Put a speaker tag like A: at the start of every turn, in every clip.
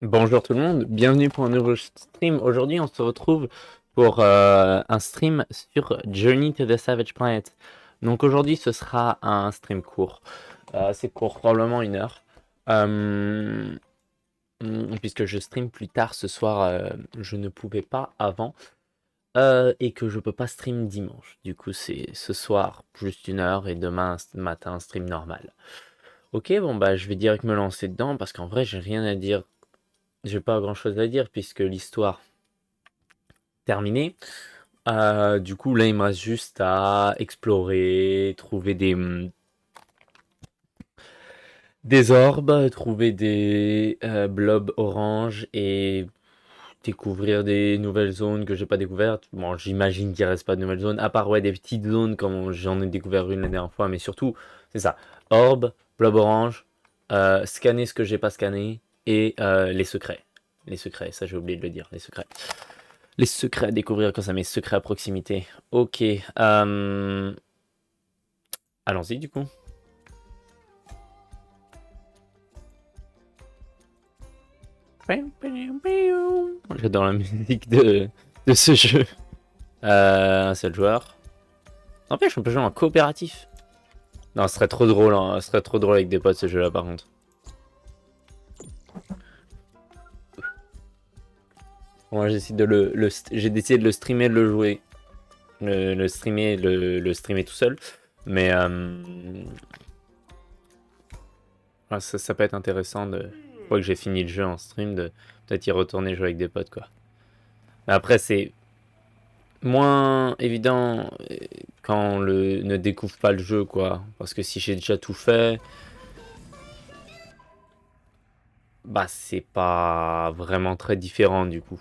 A: Bonjour tout le monde, bienvenue pour un nouveau stream. Aujourd'hui, on se retrouve pour un stream sur Journey to the Savage Planet. Donc aujourd'hui, ce sera un stream court, assez court, probablement 1 heure. Euh, Puisque je stream plus tard ce soir, je ne pouvais pas avant, et que je peux pas stream dimanche. Du coup, c'est ce soir juste 1 heure et demain matin stream normal. Ok, bon bah je vais direct me lancer dedans parce qu'en vrai, j'ai rien à dire. J'ai pas grand chose à dire puisque l'histoire terminée. Du coup, là, il me reste juste à explorer, trouver des orbes, trouver des blobs orange et découvrir des nouvelles zones que j'ai pas découvertes. Bon, j'imagine qu'il reste pas de nouvelles zones, à part ouais, des petites zones comme j'en ai découvert une la dernière fois, mais surtout, c'est ça. Orbe, blob orange, scanner ce que j'ai pas scanné et les secrets. Les secrets, ça j'ai oublié de le dire, les secrets. Les secrets à découvrir quand ça met secrets à proximité. Ok. Allons-y du coup. J'adore la musique de ce jeu. Un seul joueur. N'empêche, on peut jouer en coopératif. Non, ce serait trop drôle. Hein. Ce serait trop drôle avec des potes ce jeu-là par contre. Moi, j'essaie j'ai décidé de le streamer, de le jouer. Le streamer, le streamer tout seul. Mais ça peut être intéressant de. Une fois que j'ai fini le jeu en stream, de peut-être y retourner jouer avec des potes quoi. Mais après, c'est moins évident quand on ne découvre pas le jeu quoi. Parce que si j'ai déjà tout fait, bah c'est pas vraiment très différent du coup.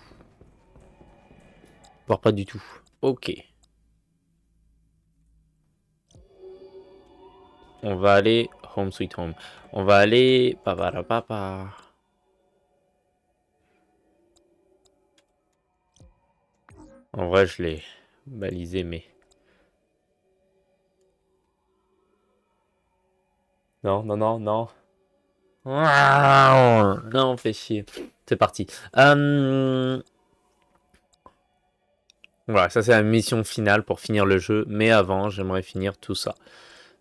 A: Voire pas du tout. Ok. On va aller home sweet home. On va aller papa. En vrai, je l'ai balisé mais non. Non, fait chier. C'est parti. Voilà, ça c'est la mission finale pour finir le jeu. Mais avant, j'aimerais finir tout ça.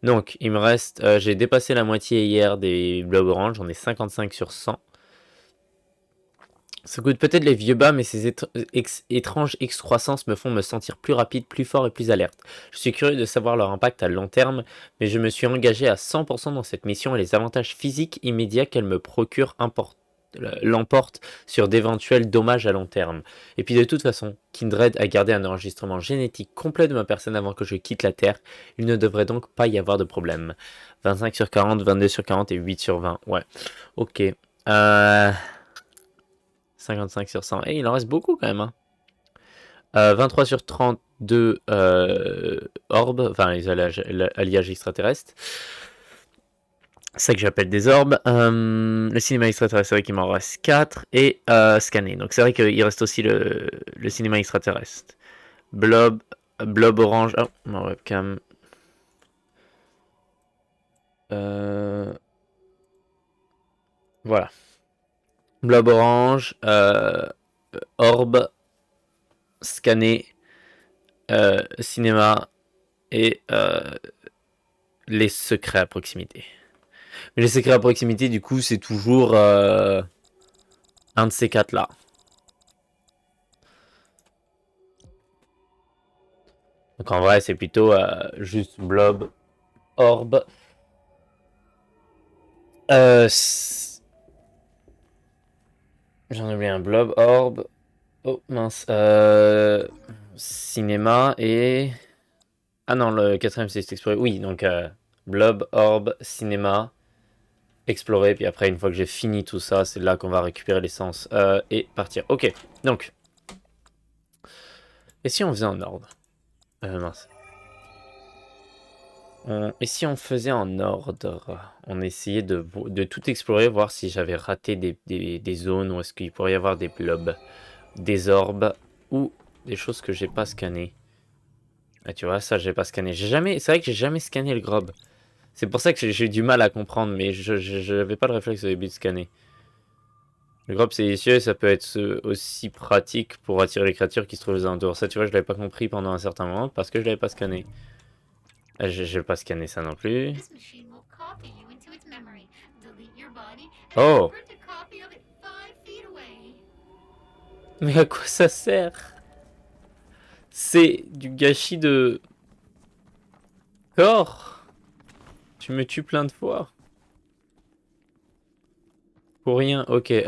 A: Donc, il me reste... j'ai dépassé la moitié hier des blobs orange. J'en ai 55 sur 100. Ça coûte peut-être les vieux bas, mais ces étranges excroissances me font me sentir plus rapide, plus fort et plus alerte. Je suis curieux de savoir leur impact à long terme, mais je me suis engagé à 100% dans cette mission et les avantages physiques immédiats qu'elle me procure l'emportent sur d'éventuels dommages à long terme. Et puis de toute façon, Kindred a gardé un enregistrement génétique complet de ma personne avant que je quitte la Terre, il ne devrait donc pas y avoir de problème. 25 sur 40, 22 sur 40 et 8 sur 20, ouais. Ok. 55 sur 100. Et il en reste beaucoup quand même. Hein. 23 sur 32 orbes, enfin les alliages extraterrestres. C'est ça que j'appelle des orbes. Le cinéma extraterrestre, c'est vrai qu'il m'en reste 4. Et scanner. Donc c'est vrai qu'il reste aussi le cinéma extraterrestre. Blob orange. Oh, ma webcam. Voilà. Blob orange. Orbe. Scanner. Cinéma. Et les secrets à proximité. Mais les secrets à proximité, du coup, c'est toujours un de ces quatre-là. Donc en vrai, c'est plutôt juste blob, orbe. J'en ai oublié un blob, orbe. Oh mince. Cinéma et... Ah non, le quatrième c'est explorer. Oui, donc blob, orbe, cinéma, explorer. Puis après, une fois que j'ai fini tout ça, c'est là qu'on va récupérer l'essence et partir. Ok, donc. Et si on faisait en ordre mince. Et si on faisait en ordre, on essayait de tout explorer, voir si j'avais raté des zones où est-ce qu'il pourrait y avoir des blobs, des orbes ou des choses que j'ai pas scannées. Ah tu vois, ça j'ai pas scanné. C'est vrai que j'ai jamais scanné le globe. C'est pour ça que j'ai du mal à comprendre, mais je n'avais pas le réflexe au début de scanner. Le globe silicieux, ça peut être aussi pratique pour attirer les créatures qui se trouvent aux alentours. Ça, tu vois, je l'avais pas compris pendant un certain moment parce que je l'avais pas scanné. Je vais pas scanner ça non plus. Oh! Mais à quoi ça sert? C'est du gâchis de corps. Tu me tues plein de fois. Pour rien. Ok. Ouais,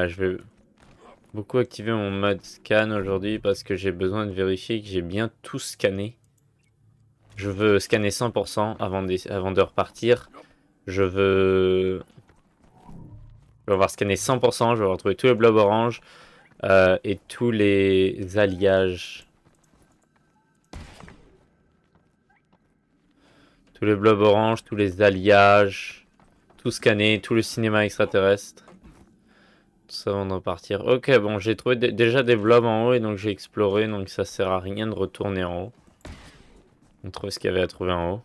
A: je vais beaucoup activer mon mode scan aujourd'hui parce que j'ai besoin de vérifier que j'ai bien tout scanné. Je veux scanner 100% avant de repartir. Je veux avoir scanné 100%, je vais retrouver tous les blobs orange et tous les alliages. Tous les blobs orange, tous les alliages, tout scanner, tout le cinéma extraterrestre. Tout ça avant de repartir. Ok, bon, j'ai trouvé déjà des blobs en haut et donc j'ai exploré, donc ça sert à rien de retourner en haut. On trouve ce qu'il y avait à trouver en haut.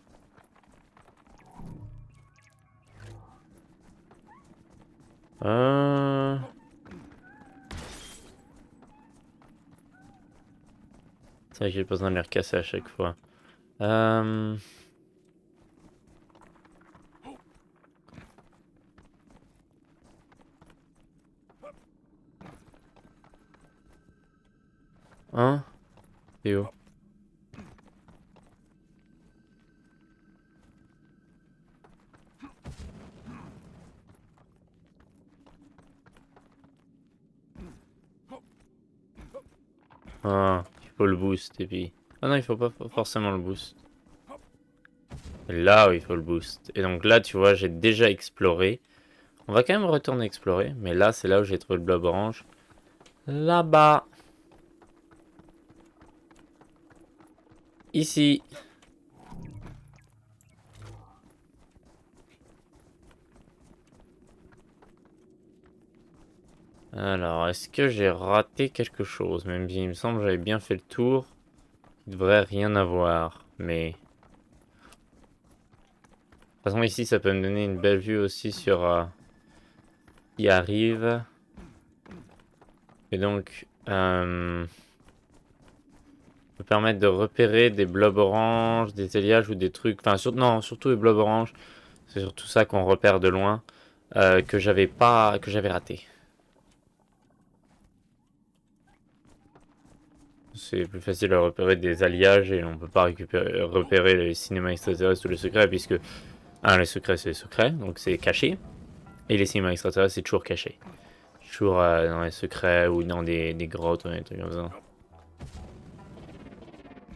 A: C'est vrai que j'ai besoin de les recasser à chaque fois. Hein? C'est où? Ah, il faut le boost et puis... Ah non, il faut pas forcément le boost. Là où il faut le boost. Et donc là, tu vois, j'ai déjà exploré. On va quand même retourner explorer. Mais là, c'est là où j'ai trouvé le blob orange. Là-bas. Ici. Alors, est-ce que j'ai raté quelque chose? Même si il me semble que j'avais bien fait le tour. Il devrait rien avoir. Mais... De toute façon, ici, ça peut me donner une belle vue aussi sur qui arrive. Et donc, me permettre de repérer des blobs oranges, des alliages ou des trucs. Enfin, non, surtout les blobs oranges. C'est surtout ça qu'on repère de loin. Que j'avais raté. C'est plus facile à repérer des alliages et on peut pas repérer les cinémas extraterrestres ou les secrets puisque les secrets c'est les secrets, donc c'est caché. Et les cinémas extraterrestres c'est toujours caché. Toujours dans les secrets ou dans des grottes ou des trucs comme ça.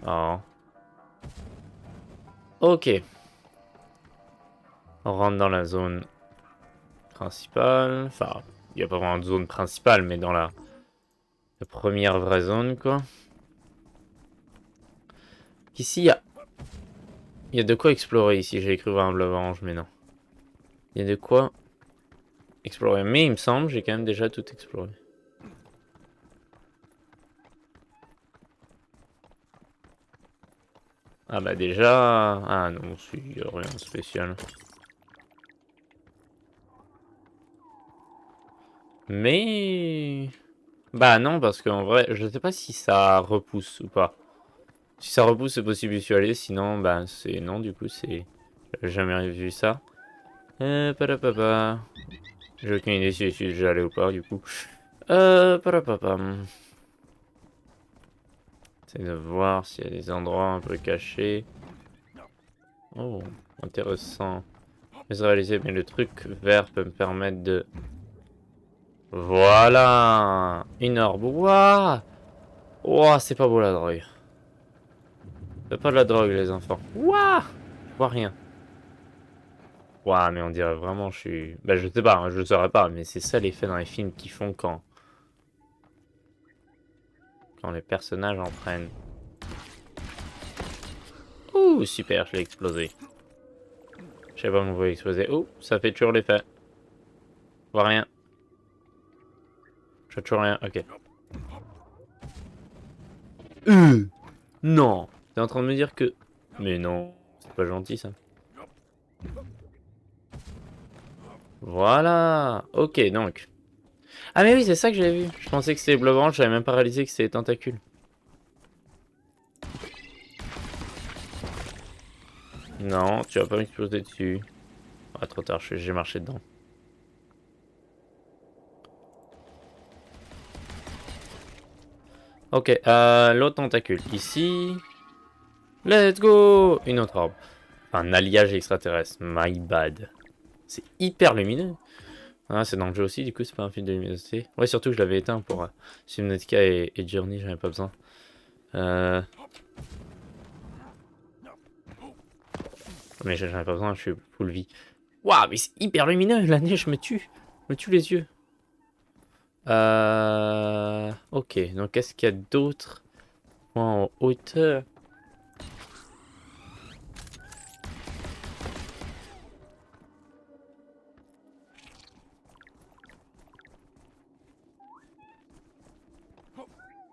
A: Oh. Ok. On rentre dans la zone principale. Enfin, il n'y a pas vraiment de zone principale, mais dans la première vraie zone, quoi. Ici, il y a de quoi explorer ici. J'ai cru voir un bleu orange, mais non. Il y a de quoi explorer. Mais il me semble, j'ai quand même déjà tout exploré. Ah bah déjà... Ah non, il n'y a rien de spécial. Mais... Bah non, parce qu'en vrai, je sais pas si ça repousse ou pas. Si ça repousse, c'est possible d'y aller. Sinon, bah c'est... Non, du coup, c'est... J'avais jamais vu ça. Padapapa. J'ai aucune idée si je suis déjà allé ou pas, du coup. Padapapa. C'est de voir s'il y a des endroits un peu cachés. Oh, intéressant. Réaliser, mais le truc vert peut me permettre de... Voilà! Une orbe. Ouah! Ouah, c'est pas beau la drogue. C'est pas de la drogue, les enfants. Ouah! Je vois rien. Ouah, mais on dirait vraiment je suis... Bah, je sais pas, hein, je le saurais pas, mais c'est ça l'effet dans les films qui font quand les personnages en prennent. Ouh, super, je l'ai explosé. Je sais pas comment vous pouvez exploser. Ouh, ça fait toujours l'effet. Je vois rien. Je vois toujours rien, ok. Non! T'es en train de me dire que... Mais non. pas gentil ça. Voilà. Ok, donc. Ah mais oui, c'est ça que j'avais vu. Je pensais que c'était bleu-orange, j'avais même pas réalisé que c'était les tentacules. Non, tu vas pas m'exploser dessus. Ah, trop tard, j'ai marché dedans. Ok, l'autre tentacule. Ici. Let's go! Une autre orbe. Un alliage extraterrestre. My bad. C'est hyper lumineux. Ah, c'est dans le jeu aussi, du coup, c'est pas un film de luminosité. Ouais, surtout que je l'avais éteint pour Subnautica et Journey, j'en avais pas besoin. Mais j'en ai pas besoin, je suis full vie. Waouh, mais c'est hyper lumineux, la neige me tue les yeux. Ok, donc qu'est-ce qu'il y a d'autre en hauteur?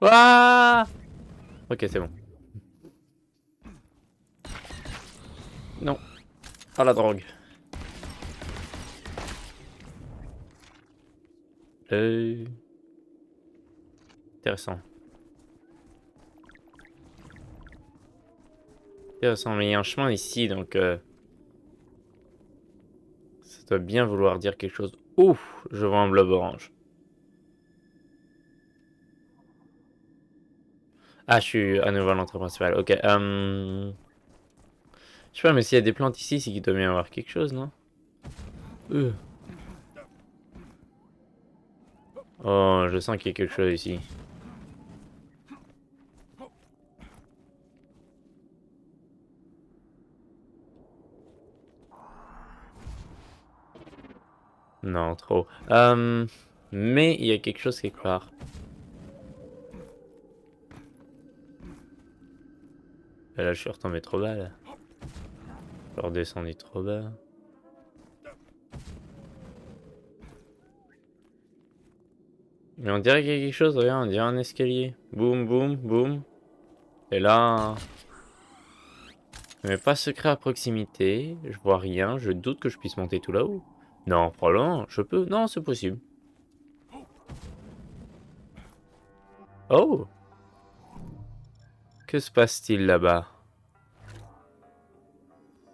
A: Waouh. Ok, c'est bon. Non, pas la drogue. Intéressant. Intéressant, mais il y a un chemin ici, donc ça doit bien vouloir dire quelque chose. Ouf, je vois un blob orange. Ah, je suis à nouveau à l'entrée principale. Ok, je sais pas, mais s'il y a des plantes ici, c'est qu'il doit bien y avoir quelque chose, non? Oh, je sens qu'il y a quelque chose ici. Non, trop. Mais il y a quelque chose quelque part. Et là, je suis retombé trop bas, là. Je suis redescendu trop bas. Mais on dirait qu'il y a quelque chose, regarde, on dirait un escalier. Boum, boum, boum. Et là... Mais pas secret à proximité, je vois rien, je doute que je puisse monter tout là-haut. Non, probablement, je peux. Non, c'est possible. Oh! Que se passe-t-il là-bas?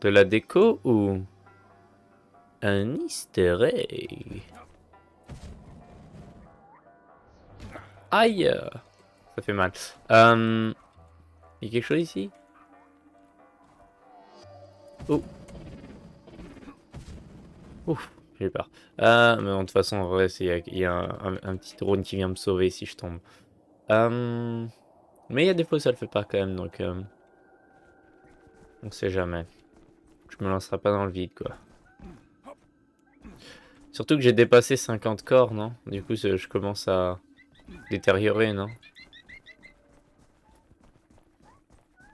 A: De la déco ou... un easter egg? Aïe! Ça fait mal. Il y a quelque chose ici? Oh! Ouf, j'ai peur. Mais de toute façon, en vrai, il y a un petit drone qui vient me sauver si je tombe. Mais il y a des fois, ça le fait pas quand même, donc on sait jamais. Je me lancerai pas dans le vide, quoi. Surtout que j'ai dépassé 50 corps, non? Du coup, je commence à détériorer, non?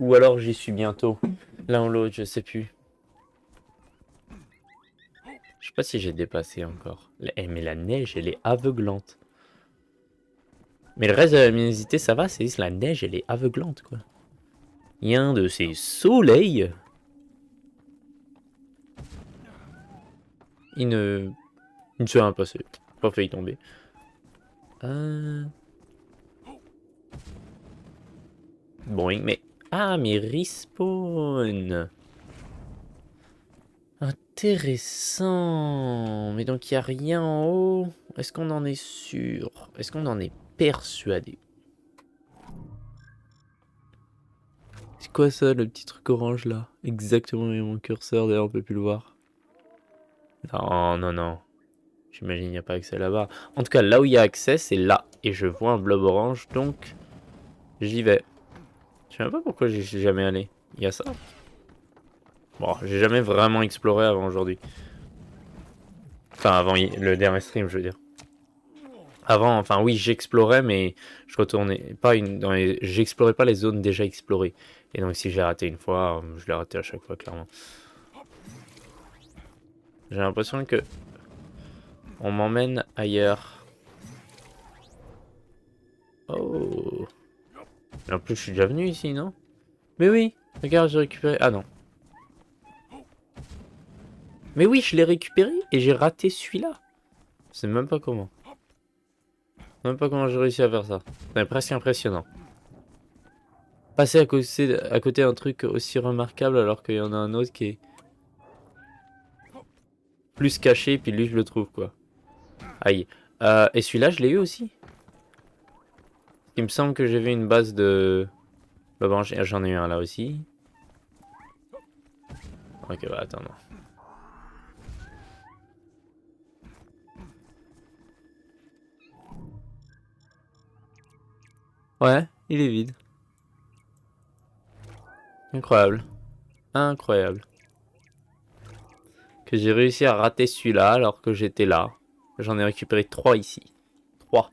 A: Ou alors j'y suis bientôt. L'un ou l'autre, je sais plus. Je sais pas si j'ai dépassé encore. Mais la neige, elle est aveuglante. Mais le reste de la luminosité, ça va, c'est juste la neige, elle est aveuglante, quoi. Il y a un de ces soleils. Il ne... Il ne s'est rien passé. Pas failli tomber. Bon, mais... Ah, mais respawn. Intéressant. Mais donc, il n'y a rien en haut. Est-ce qu'on en est sûr? Est-ce qu'on en est persuadé? C'est quoi ça, le petit truc orange là? Exactement, il y a mon curseur, d'ailleurs on peut plus le voir. Non, non, non. J'imagine il n'y a pas accès là-bas. En tout cas, là où il y a accès, c'est là. Et je vois un blob orange, donc j'y vais. Je sais même pas pourquoi j'y suis jamais allé. Il y a ça? Bon, j'ai jamais vraiment exploré avant aujourd'hui. Enfin, avant le dernier stream, je veux dire. Avant, enfin oui, j'explorais, mais je retournais pas j'explorais pas les zones déjà explorées. Et donc si j'ai raté une fois, je l'ai raté à chaque fois, clairement. J'ai l'impression que on m'emmène ailleurs. Oh. En plus, je suis déjà venu ici, non? Mais oui, regarde, j'ai récupéré... Ah non. Mais oui, je l'ai récupéré et j'ai raté celui-là. Je sais même pas comment. Même pas comment j'ai réussi à faire ça. C'est presque impressionnant. Passer à côté d'un truc aussi remarquable alors qu'il y en a un autre qui est plus caché, puis lui je le trouve quoi. Aïe. Et celui-là je l'ai eu aussi. Il me semble que j'ai vu une base de... Bah bon, j'en ai eu un là aussi. Ok, bah attends, non. Ouais, il est vide. Incroyable. Incroyable. Que j'ai réussi à rater celui-là alors que j'étais là. J'en ai récupéré 3 ici. 3.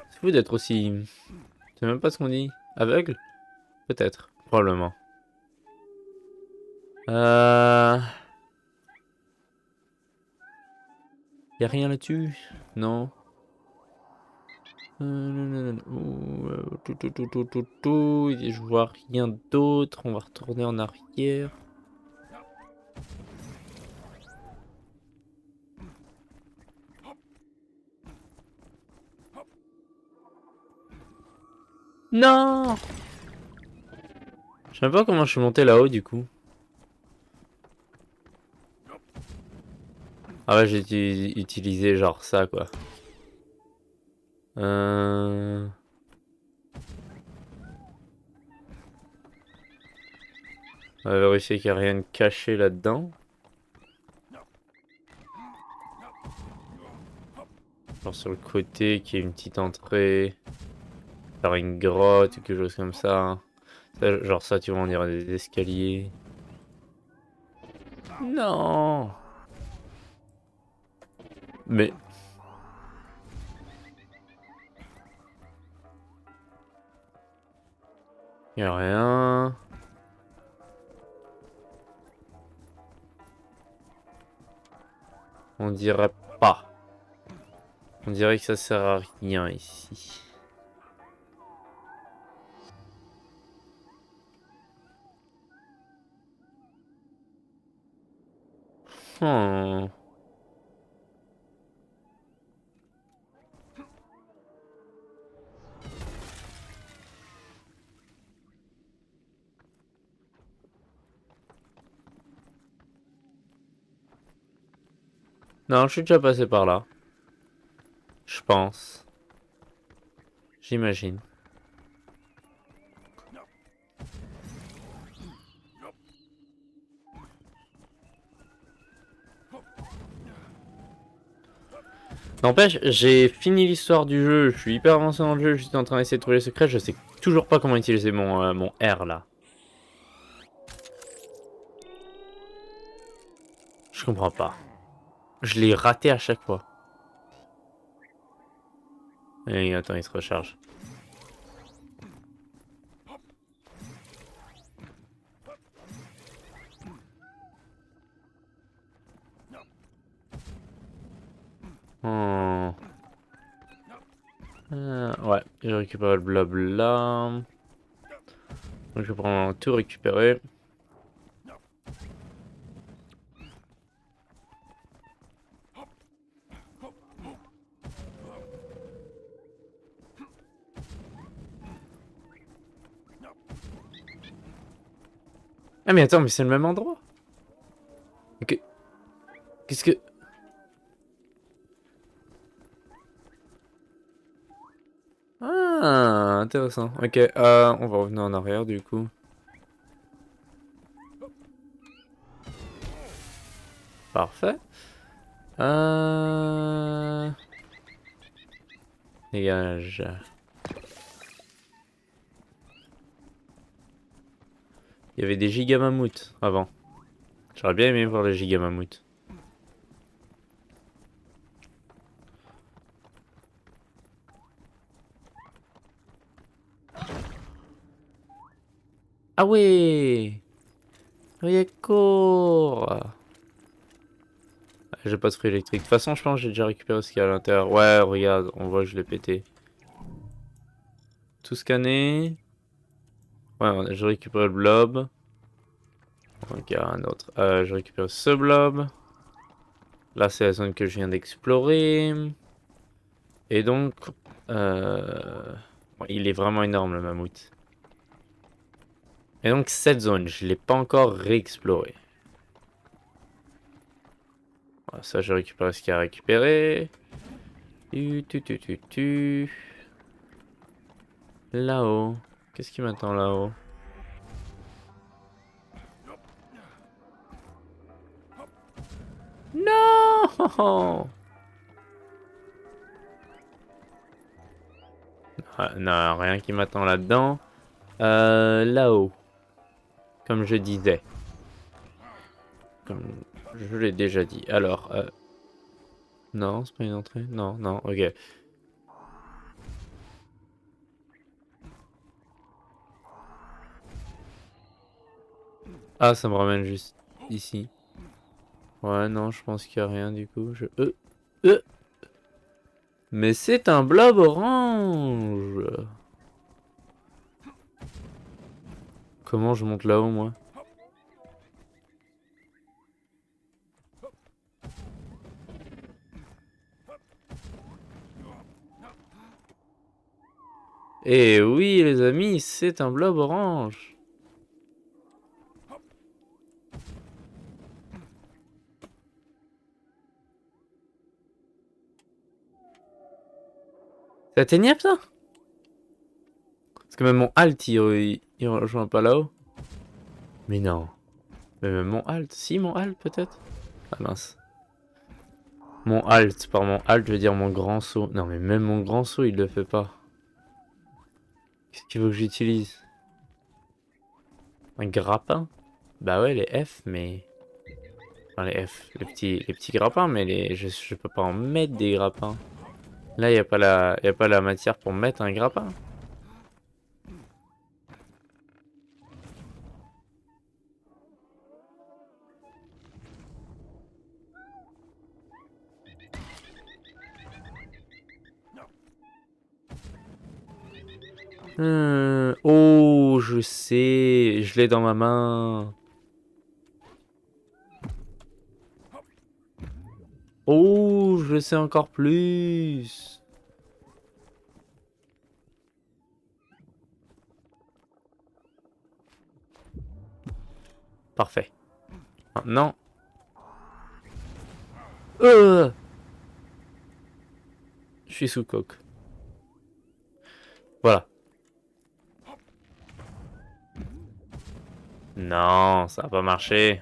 A: C'est fou d'être aussi... C'est même pas ce qu'on dit. Aveugle? Peut-être. Probablement. Euh... Y'a rien là-dessus? Non. Je vois rien d'autre. On va retourner en arrière. Non! Je sais même pas comment je suis monté là-haut du coup. Ah ouais, j'ai utilisé genre ça quoi. On va vérifier qu'il n'y a rien de caché là-dedans. Genre sur le côté, qu'il y ait une petite entrée. Genre une grotte ou quelque chose comme ça. Genre ça, tu vois, on dirait des escaliers. Non! Mais... Y a rien. On dirait pas. On dirait que ça sert à rien ici. Hmm. Non, je suis déjà passé par là. Je pense. J'imagine. N'empêche, j'ai fini l'histoire du jeu, je suis hyper avancé dans le jeu, j'étais en train d'essayer de trouver les secrets, je sais toujours pas comment utiliser mon R là. Je comprends pas. Je l'ai raté à chaque fois. Et attends, il se recharge. Oh. Ouais, j'ai récupéré le blabla. Donc je vais prendre tout récupérer. Ah mais attends, mais c'est le même endroit. Ok. Qu'est-ce que... Ah, intéressant. Ok, on va revenir en arrière du coup. Parfait. Dégage. Il y avait des gigamammouths avant. J'aurais bien aimé voir les gigamammouths. Ah ouais! D'accord! J'ai pas de fruits électriques. De toute façon, je pense que j'ai déjà récupéré ce qu'il y a à l'intérieur. Ouais, regarde, on voit que je l'ai pété. Tout scanné. Ouais, j'ai récupéré le blob. Donc il y a un autre. Je récupère ce blob. Là, c'est la zone que je viens d'explorer. Et donc, ouais, il est vraiment énorme le mammouth. Et donc cette zone, je l'ai pas encore réexplorée. Voilà, ça, je récupère ce qu'il y a à récupérer. Là-haut. Qu'est-ce qui m'attend là-haut? Non! Ah, non, rien qui m'attend là-dedans. Là-haut. Comme je disais. Comme je l'ai déjà dit. Alors, non, c'est pas une entrée. Non, non, ok. Ah, ça me ramène juste ici. Ouais, non, je pense qu'il y a rien du coup. Euh. Mais c'est un blob orange. Comment je monte là-haut, moi? Eh oui, les amis, c'est un blob orange. C'est atteignable, ça? Parce que même mon alt, il rejoint pas là-haut. Mais non. Mais même mon alt. Si, mon alt, peut-être? Ah mince. Mon alt, par mon alt, je veux dire mon grand saut. Non, mais même mon grand saut, il le fait pas. Qu'est-ce qu'il veut que j'utilise? Un grappin? Bah ouais, les F, mais... Enfin, les F, les petits grappins, mais je peux pas en mettre des grappins. Là, y a pas la matière pour mettre un grappin. Oh, je sais, je l'ai dans ma main. Oh, je sais encore plus. Parfait. Maintenant. Je suis sous coque. Voilà. Non, ça n'a pas marché.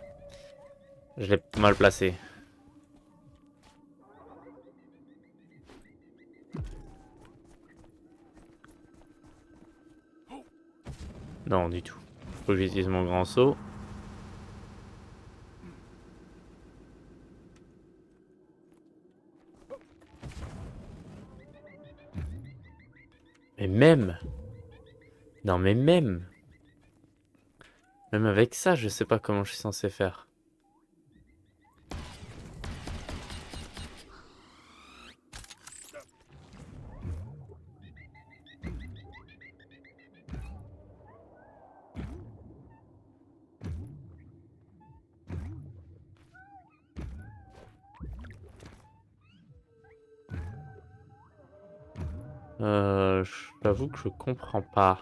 A: Je l'ai mal placé. Non, du tout. Faut que j'utilise mon grand saut. Mais même. Non, mais même. Même avec ça, je sais pas comment je suis censé faire. J'avoue que je comprends pas.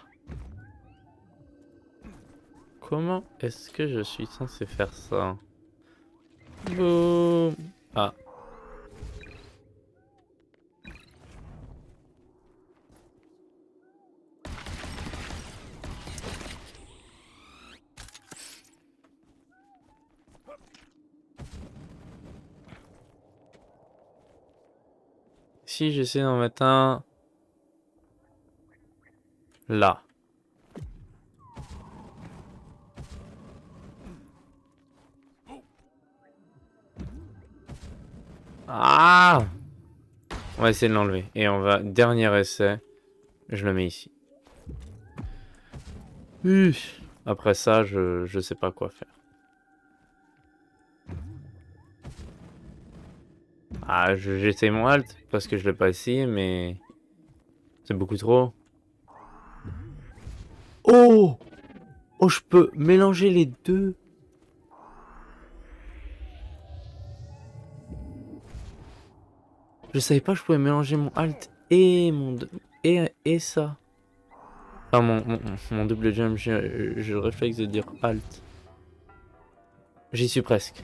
A: Comment est-ce que je suis censé faire ça? Boum. Ah. Si j'essaie d'en mettre un... Là. Ah! On va essayer de l'enlever. Et on va... Dernier essai. Je le mets ici. Après ça, je sais pas quoi faire. Ah, j'essaie mon alt parce que je l'ai pas essayé, mais... C'est beaucoup trop. Oh! Oh, je peux mélanger les deux. Je savais pas que je pouvais mélanger mon alt et et ça. Enfin, mon double jump, j'ai le réflexe de dire alt. J'y suis presque.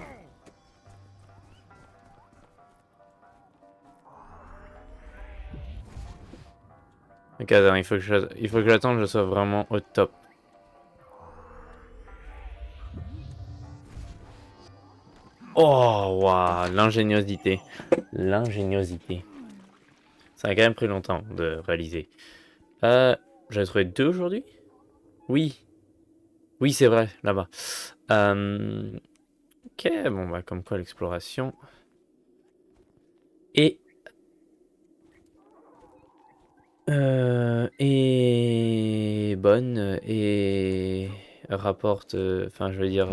A: Ok, attends, il faut que j'attende que je sois vraiment au top. Oh, waouh, l'ingéniosité. L'ingéniosité. Ça a quand même pris longtemps de réaliser. J'avais trouvé 2 aujourd'hui? Oui. Oui, c'est vrai, là-bas. Ok, bon, bah, comme quoi l'exploration est... est bonne et rapporte... Enfin, je veux dire...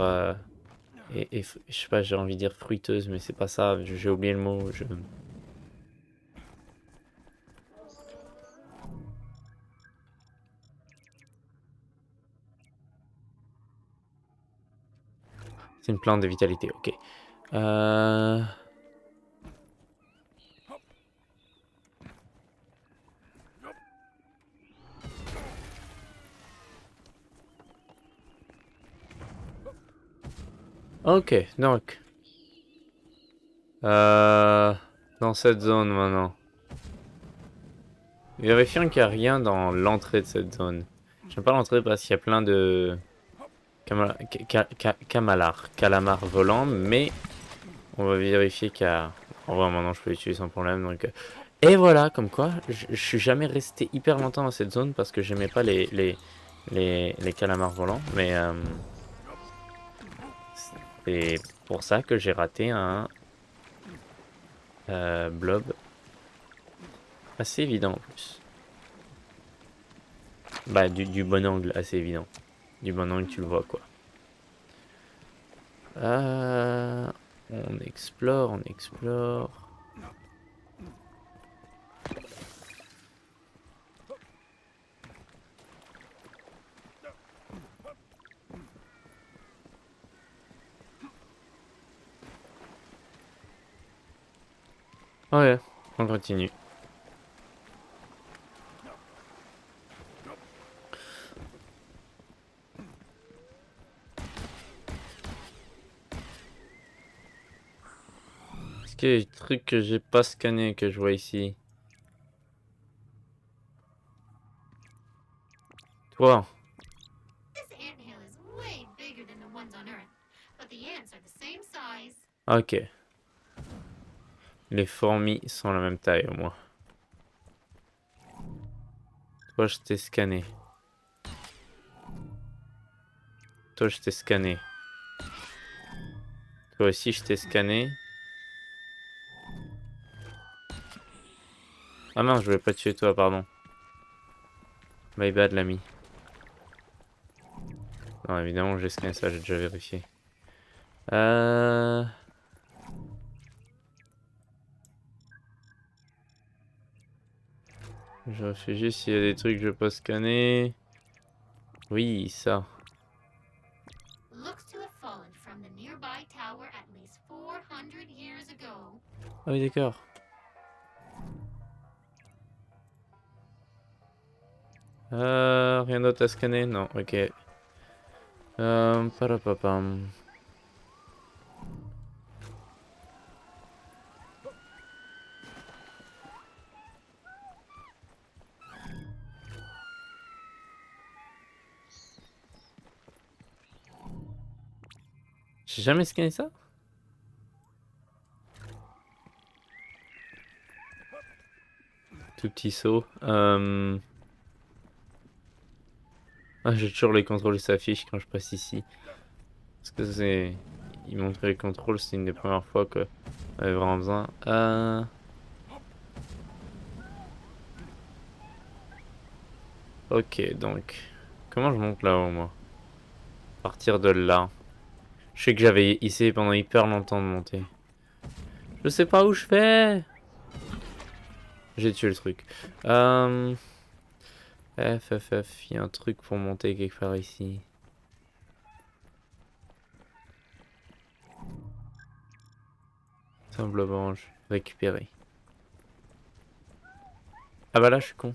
A: je sais pas, j'ai envie de dire fruiteuse, mais c'est pas ça, j'ai oublié le mot. C'est une plante de vitalité, ok. Ok, donc... dans cette zone maintenant. Vérifions qu'il n'y a rien dans l'entrée de cette zone. J'aime pas l'entrée parce qu'il y a plein de... calamars volants, mais on va vérifier qu'il y a... En vrai, maintenant je peux l'utiliser sans problème, donc... Et voilà, comme quoi, je suis jamais resté hyper longtemps dans cette zone parce que j'aimais pas les calamars volants, mais... c'est pour ça que j'ai raté un... blob assez évident en plus. Bah, du bon angle assez évident. Du bon angle, tu le vois, quoi. On explore, on explore. Ouais, on continue. Est-ce qu'il y a des trucs que j'ai pas scanné que je vois ici? Toi. Ok. Les fourmis sont la même taille au moins. Toi, je t'ai scanné. Toi, je t'ai scanné. Toi aussi, je t'ai scanné. Ah non, je voulais pas tuer toi, pardon. My bad, l'ami. Non, évidemment, j'ai scanné ça, j'ai déjà vérifié. Je réfléchis s'il y a des trucs que je peux scanner. Oui, ça. Ah oui, d'accord. Rien d'autre à scanner? Non, ok. Parapapam. J'ai jamais scanné ça? Tout petit saut. Ah, j'ai toujours les contrôles qui s'affichent quand je passe ici. Parce que c'est... Il montrait les contrôles, c'est une des premières fois que j'avais vraiment besoin. Ok, donc... Comment je monte là-haut, moi? À partir de là. Je sais que j'avais essayé pendant hyper longtemps de monter. Je sais pas où je vais. J'ai tué le truc. Il y a un truc pour monter quelque part ici. C'est un blob orange. Récupérer. Ah bah là, je suis con.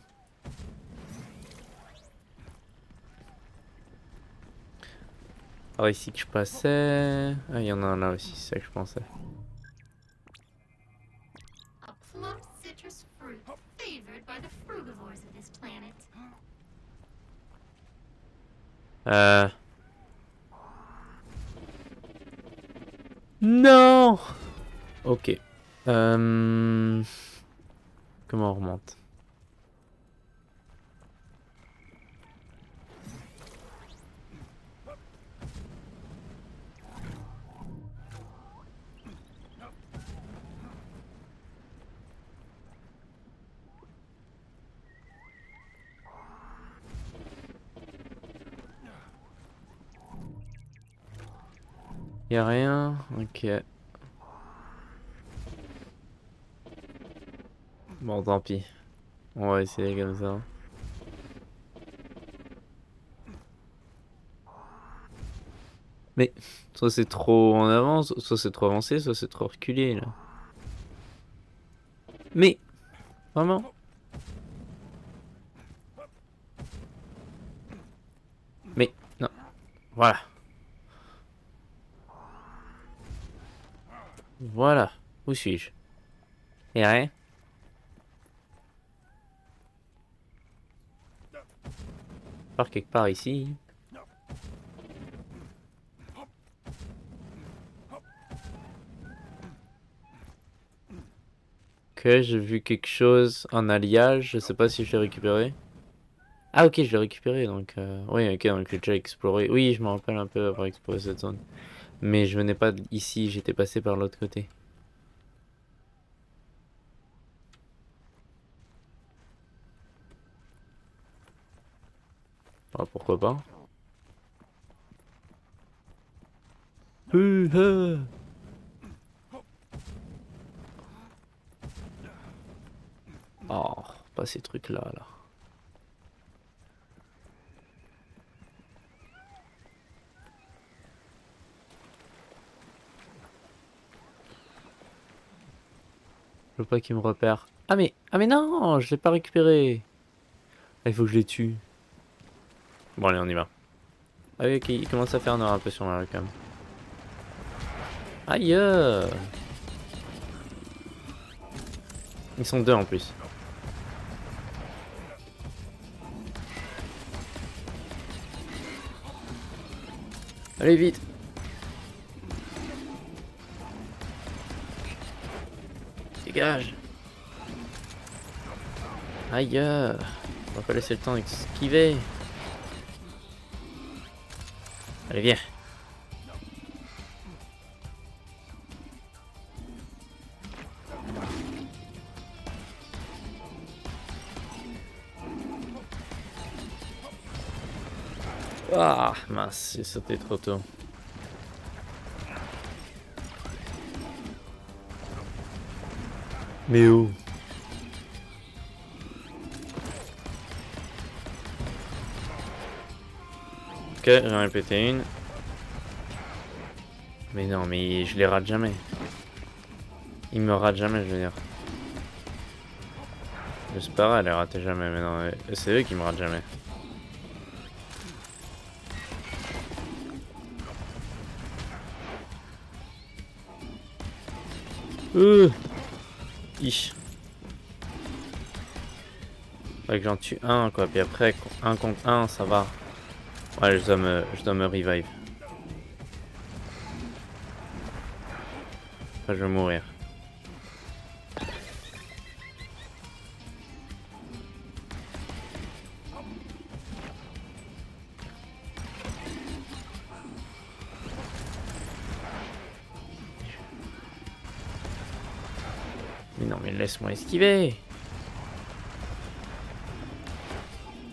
A: Alors ici que je passais... Ah, il y en a un là aussi, c'est ça que je pensais.
B: A plump citrus fruit favored by the frugivores of this planet.
A: Non. Ok. Comment on remonte? Y'a rien? Ok. Bon, tant pis. On va essayer comme ça. Mais soit c'est trop en avance, soit c'est trop avancé, soit c'est trop reculé là. Mais vraiment? Mais non. Voilà. Voilà. Où suis-je? Y'a rien? Par quelque part ici. Ok, j'ai vu quelque chose en alliage. Je sais pas si je l'ai récupéré. Ah ok, je l'ai récupéré donc... Oui, ok, donc j'ai déjà exploré. Oui, je me rappelle un peu avoir exploré cette zone. Mais je venais pas ici, j'étais passé par l'autre côté. Ah, pourquoi pas? Oh, pas ces trucs-là, là. Je veux pas qu'ils me repèrent. Ah mais non, je l'ai pas récupéré. Ah, il faut que je les tue. Bon allez, on y va. Ah oui, ok, il commence à faire noir un peu sur la cam. Aïe. Ils sont deux en plus. Allez vite. Dégage. Aïe. On va pas laisser le temps d'esquiver. Allez, viens. Ah, mince, j'ai sauté trop tôt. Mais où? Ok, j'en ai pété une. Mais non, mais je les rate jamais. Ils me ratent jamais, je veux dire. J'espère elle les rater jamais, mais non, c'est eux qui me ratent jamais. Ich. Faudrait que j'en tue un, quoi. Puis après, un contre un, ça va. Ouais, je dois me revive. Enfin, je vais mourir. Mais non, mais laisse-moi esquiver.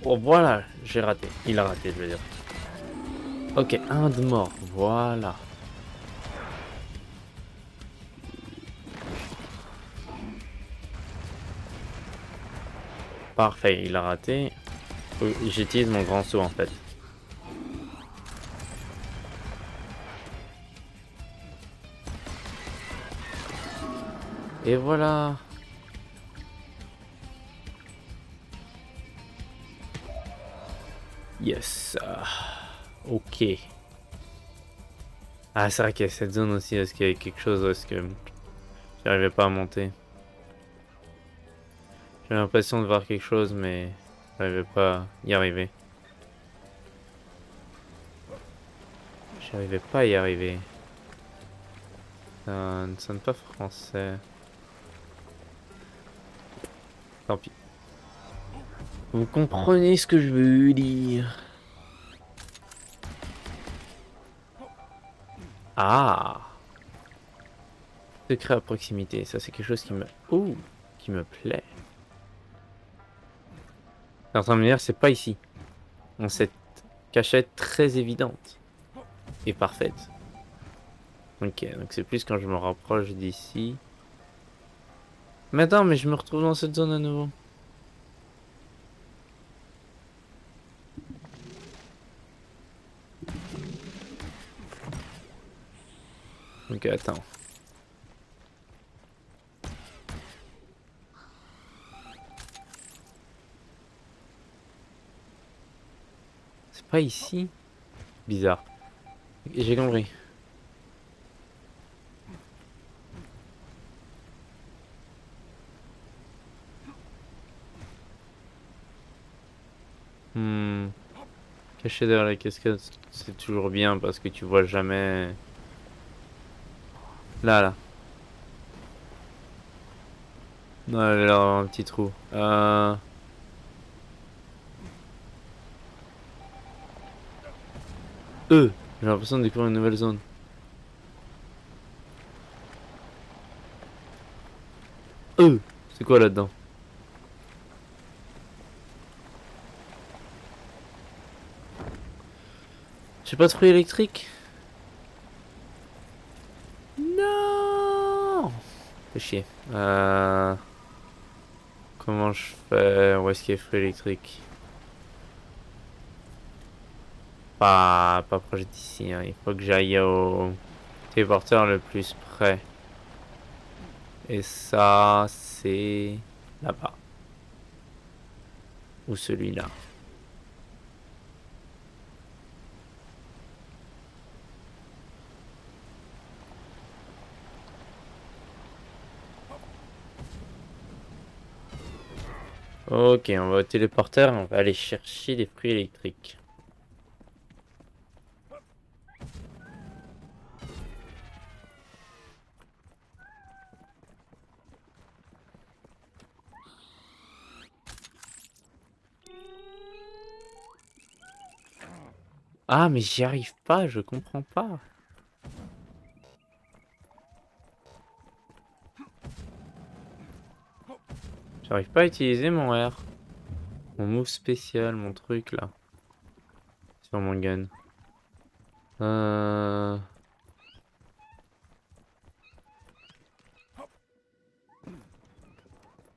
A: Oh, voilà, j'ai raté. Il a raté, je veux dire. Ok, un de mort. Voilà. Parfait, il a raté. J'utilise mon grand saut, en fait. Et voilà. Yes. Ok. Ah, c'est vrai qu'il y a cette zone aussi. Est-ce qu'il y a quelque chose? Est-ce que j'arrivais pas à monter? J'ai l'impression de voir quelque chose, mais j'arrivais pas à y arriver. J'arrivais pas à y arriver. Ça ne sonne pas français. Tant pis. Vous comprenez ce que je veux dire? Ah! Secret à proximité. Ça, c'est quelque chose qui me... Ouh! Qui me plaît. T'es en train de me dire, c'est pas ici. On cette cachette très évidente. Et parfaite. Ok, donc c'est plus quand je me rapproche d'ici. Mais attends, mais je me retrouve dans cette zone à nouveau. Ok, attends. C'est pas ici? Bizarre. J'ai compris. Hmm. Caché derrière la cascade, c'est toujours bien parce que tu vois jamais... Là, là. Non, elle a l'air d'avoir un petit trou. J'ai l'impression de découvrir une nouvelle zone. C'est quoi là-dedans? J'ai pas de fruits électriques? Non! Fais chier. Comment je fais? Où est-ce qu'il y a les fruits électriques? Pas proche d'ici, hein. Il faut que j'aille au téléporteur le plus près. Et ça, c'est là-bas. Ou celui-là. Ok, on va au téléporteur et on va aller chercher les fruits électriques. Ah, mais j'y arrive pas, je comprends pas. J'arrive pas à utiliser mon R. Mon move spécial, mon truc là. Sur mon gun.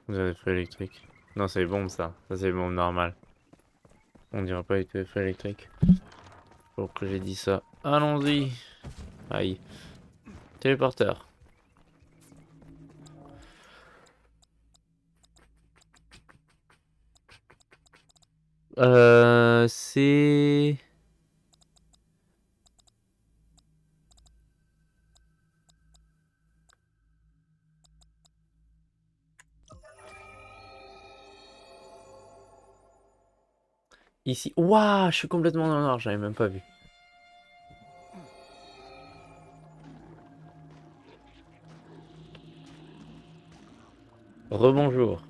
A: Vous avez des fruits électriques. Non, c'est bon ça. Ça, c'est bon normal. On dirait pas avec les fruits électriques. Pour que j'ai dit ça. Allons-y. Aïe. Téléporteur. C'est... Ici. Waouh, je suis complètement dans le noir, j'avais même pas vu. Rebonjour.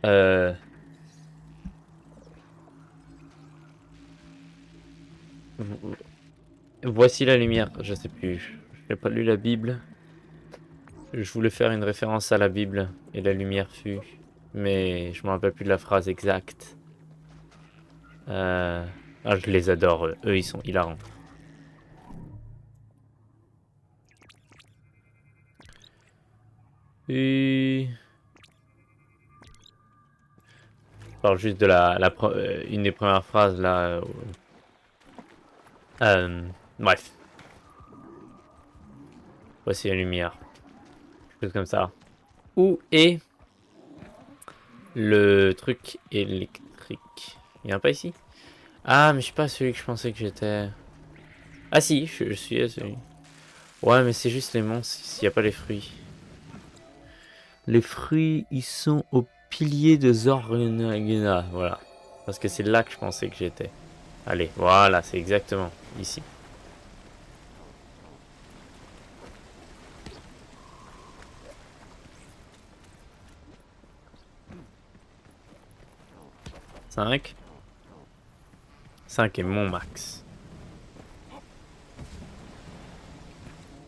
A: Euh... Voici la lumière. Je sais plus. J'ai pas lu la Bible. Je voulais faire une référence à la Bible et la lumière fut. Mais je me rappelle plus de la phrase exacte. Ah, je les adore. Eux, ils sont hilarants. Et... Je parle juste de une des premières phrases là. Bref. Voici la lumière. Chose comme ça. Où est le truc électrique? Il y en a pas ici? Ah, mais je suis pas celui que je pensais que j'étais. Ah si, je suis à celui. Ouais, mais c'est juste les monstres s'il n'y a pas les fruits. Les fruits, ils sont au pilier de Zorgnaguna, voilà. Parce que c'est là que je pensais que j'étais. Allez, voilà, c'est exactement ici. Cinq. 5 est mon max.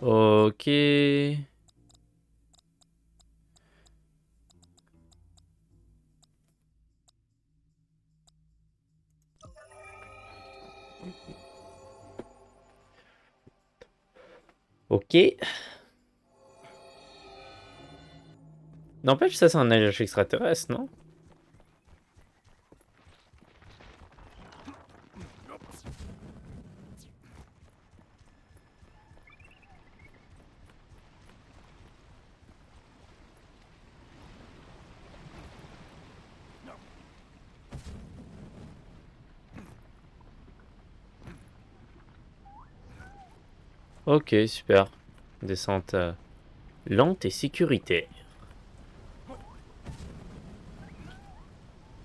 A: Ok. Ok. N'empêche, ça c'est un alliage extraterrestre, non? Ok, super. Descente lente et sécuritaire.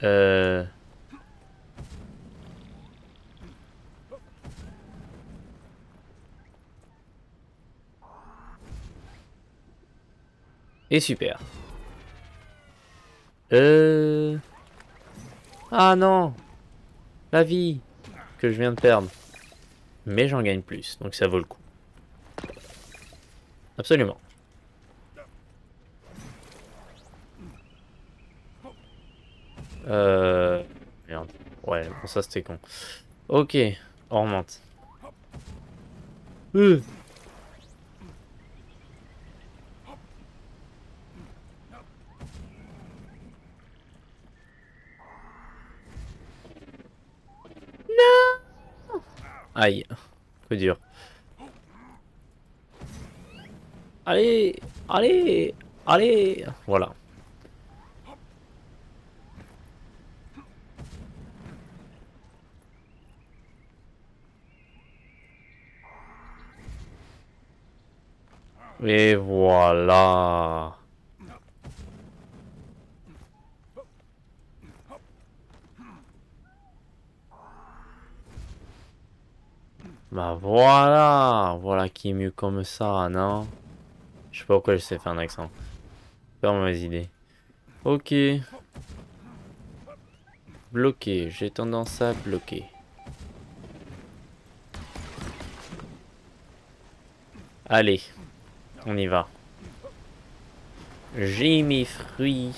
A: Euh... Et super. Euh... Ah non! La vie que je viens de perdre. Mais j'en gagne plus, donc ça vaut le coup. Absolument. Merde. Ouais, bon ça c'était con. Ok, on remonte. Euh. Aïe, peu dur. Allez, allez, allez. Voilà. Et voilà. Bah voilà. Voilà qui est mieux comme ça, non? Je sais pas pourquoi je sais faire un accent. Pas mauvaise idée. Ok. Bloqué. J'ai tendance à bloquer. Allez, on y va. J'ai mes fruits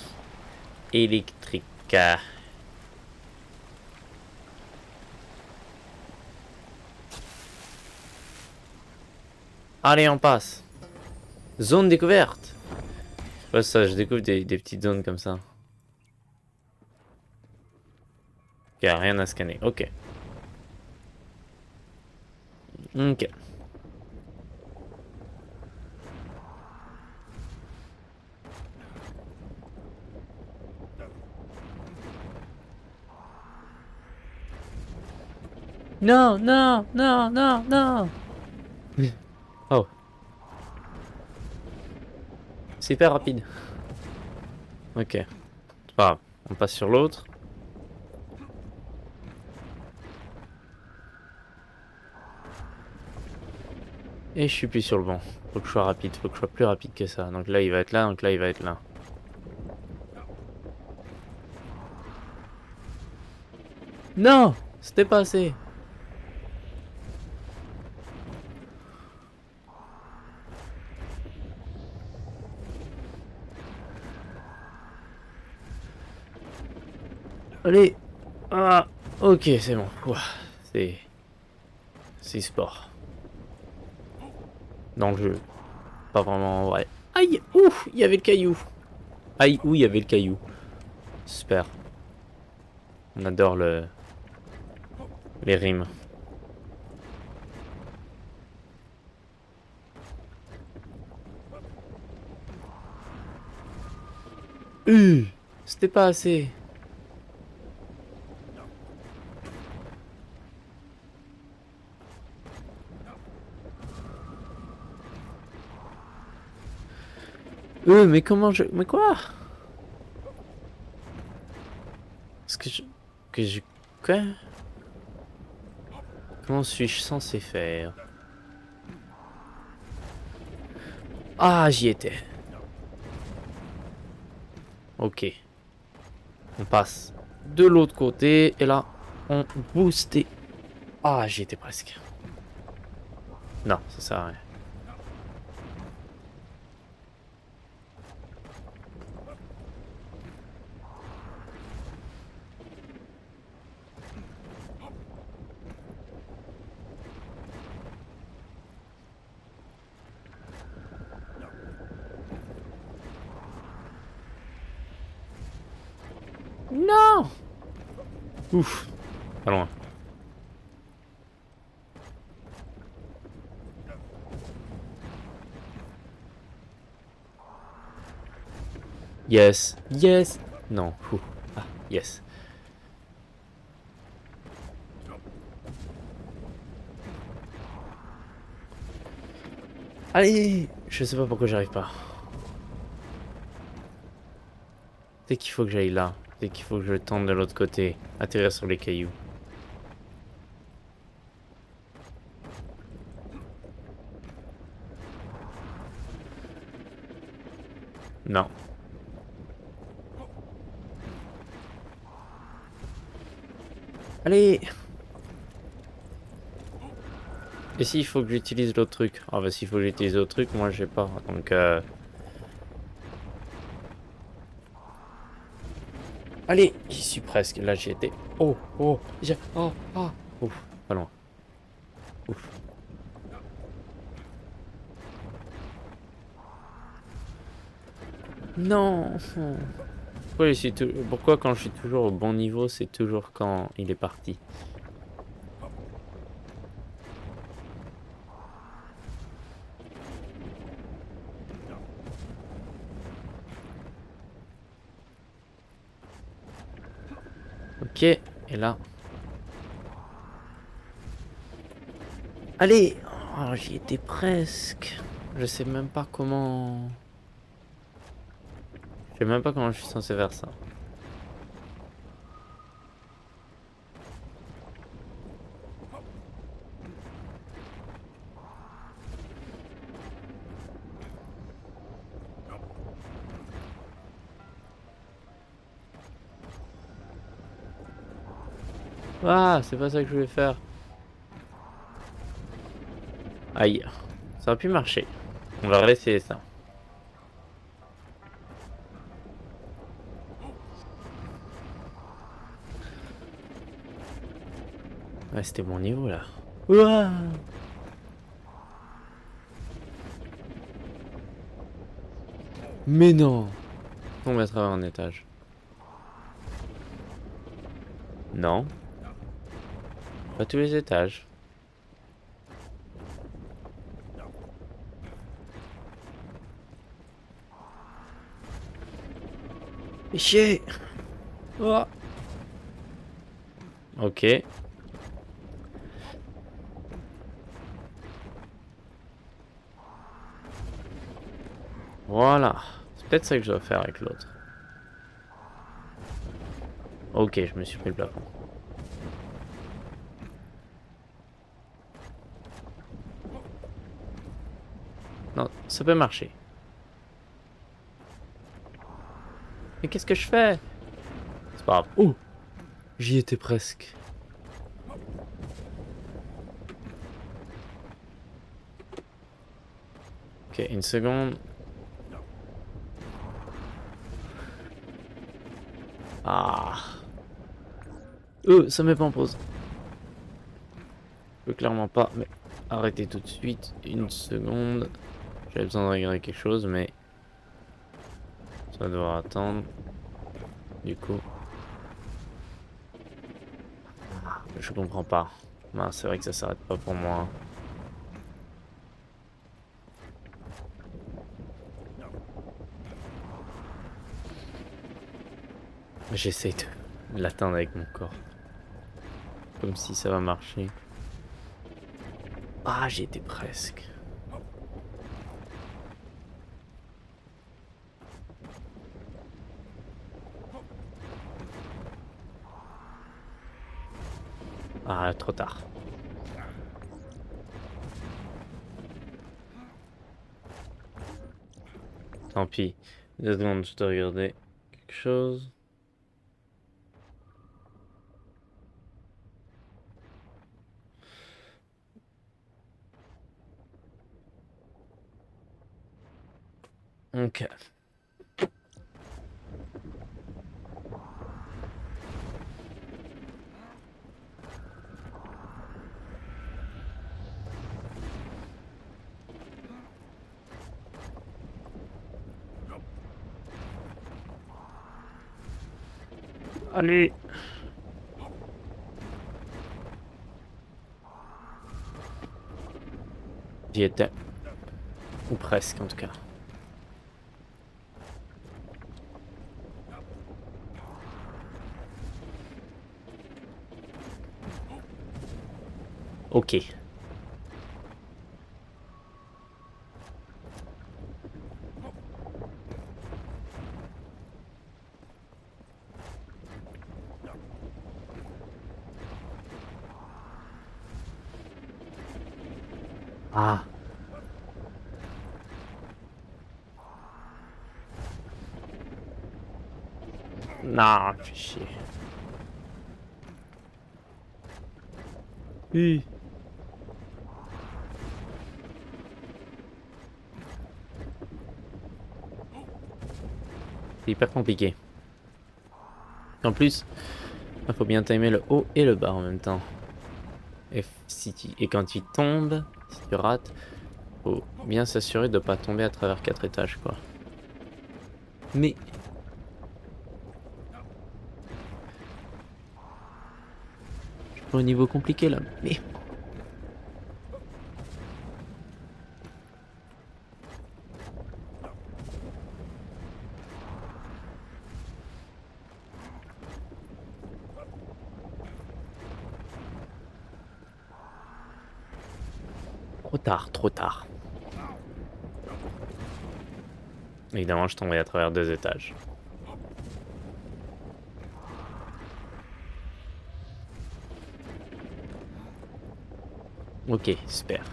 A: électriques. Allez, on passe. Zone découverte. Ouais, ça, je découvre des petites zones comme ça. Il n'y a rien à scanner. Ok. Ok. Non, non, non, non, non. Oh, c'est hyper rapide. Ok. C'est pas grave. On passe sur l'autre. Et je suis plus sur le banc. Faut que je sois rapide. Faut que je sois plus rapide que ça. Donc là, il va être là. Donc là, il va être là. Non, c'était pas assez. Allez. Ah, ok, c'est bon. Ouah, c'est sport. Dans le jeu. Pas vraiment en vrai. Aïe, ouf, il y avait le caillou. Aïe, où il y avait le caillou. Super. On adore les rimes. C'était pas assez. Mais comment je... Mais quoi? Est-ce que je... Que je... Quoi? Comment suis-je censé faire? Ah, j'y étais. Ok. On passe de l'autre côté. Et là, on booste et... Ah, j'y étais presque. Non, ça sert à rien. Non! Ouf. Pas loin. Yes. Yes. Non. Ouh. Ah, yes. Allez! Je sais pas pourquoi j'arrive pas. Dès qu'il faut que j'aille là. Dès qu'il faut que je tente de l'autre côté. Atterrir sur les cailloux. Non. Allez! Et s'il faut que j'utilise l'autre truc? Ah bah s'il faut que j'utilise l'autre truc, moi j'ai pas. Donc allez, j'y suis presque. Là j'y étais. Oh, oh, oh, ah. Ouf, pas loin. Ouf. Non. Pourquoi quand je suis toujours au bon niveau, c'est toujours quand il est parti? Ok, et là. Allez! Oh, j'y étais presque. Je sais même pas comment... Je sais même pas comment je suis censé faire ça. Ah, c'est pas ça que je voulais faire. Aïe. Ça aurait pu marcher. On va réessayer ça. Ouais, c'était mon niveau là. Ouah. Mais non. On va à travers un étage. Non. Pas tous les étages. Mais chier. Oh. Ok. Voilà. C'est peut-être ça que je dois faire avec l'autre. Ok, je me suis pris le plafond. Non, ça peut marcher. Mais qu'est-ce que je fais? C'est pas grave. Oh, j'y étais presque. Ok, une seconde. Ah. Ça met pas en pause. Je peux clairement pas, mais arrêtez tout de suite. Une seconde. J'avais besoin de regarder quelque chose, mais ça doit attendre. Du coup, je comprends pas. Ben, c'est vrai que ça s'arrête pas pour moi. J'essaie de l'atteindre avec mon corps. Comme si ça va marcher. Ah, j'y étais presque. Ah, trop tard. Tant pis. 2 secondes, je dois regarder quelque chose. Ok. Allez. J'y étais. Ou presque, en tout cas. Ok. Ah. Non, fais chier. Oui. C'est hyper compliqué. En plus, il faut bien timer le haut et le bas en même temps. Et quand tu tombes, si tu rates, faut bien s'assurer de pas tomber à travers 4 étages, quoi. Mais... Je prends un niveau compliqué, là. Mais... Trop tard, trop tard. Évidemment, je tombais à travers 2 étages. Ok, super.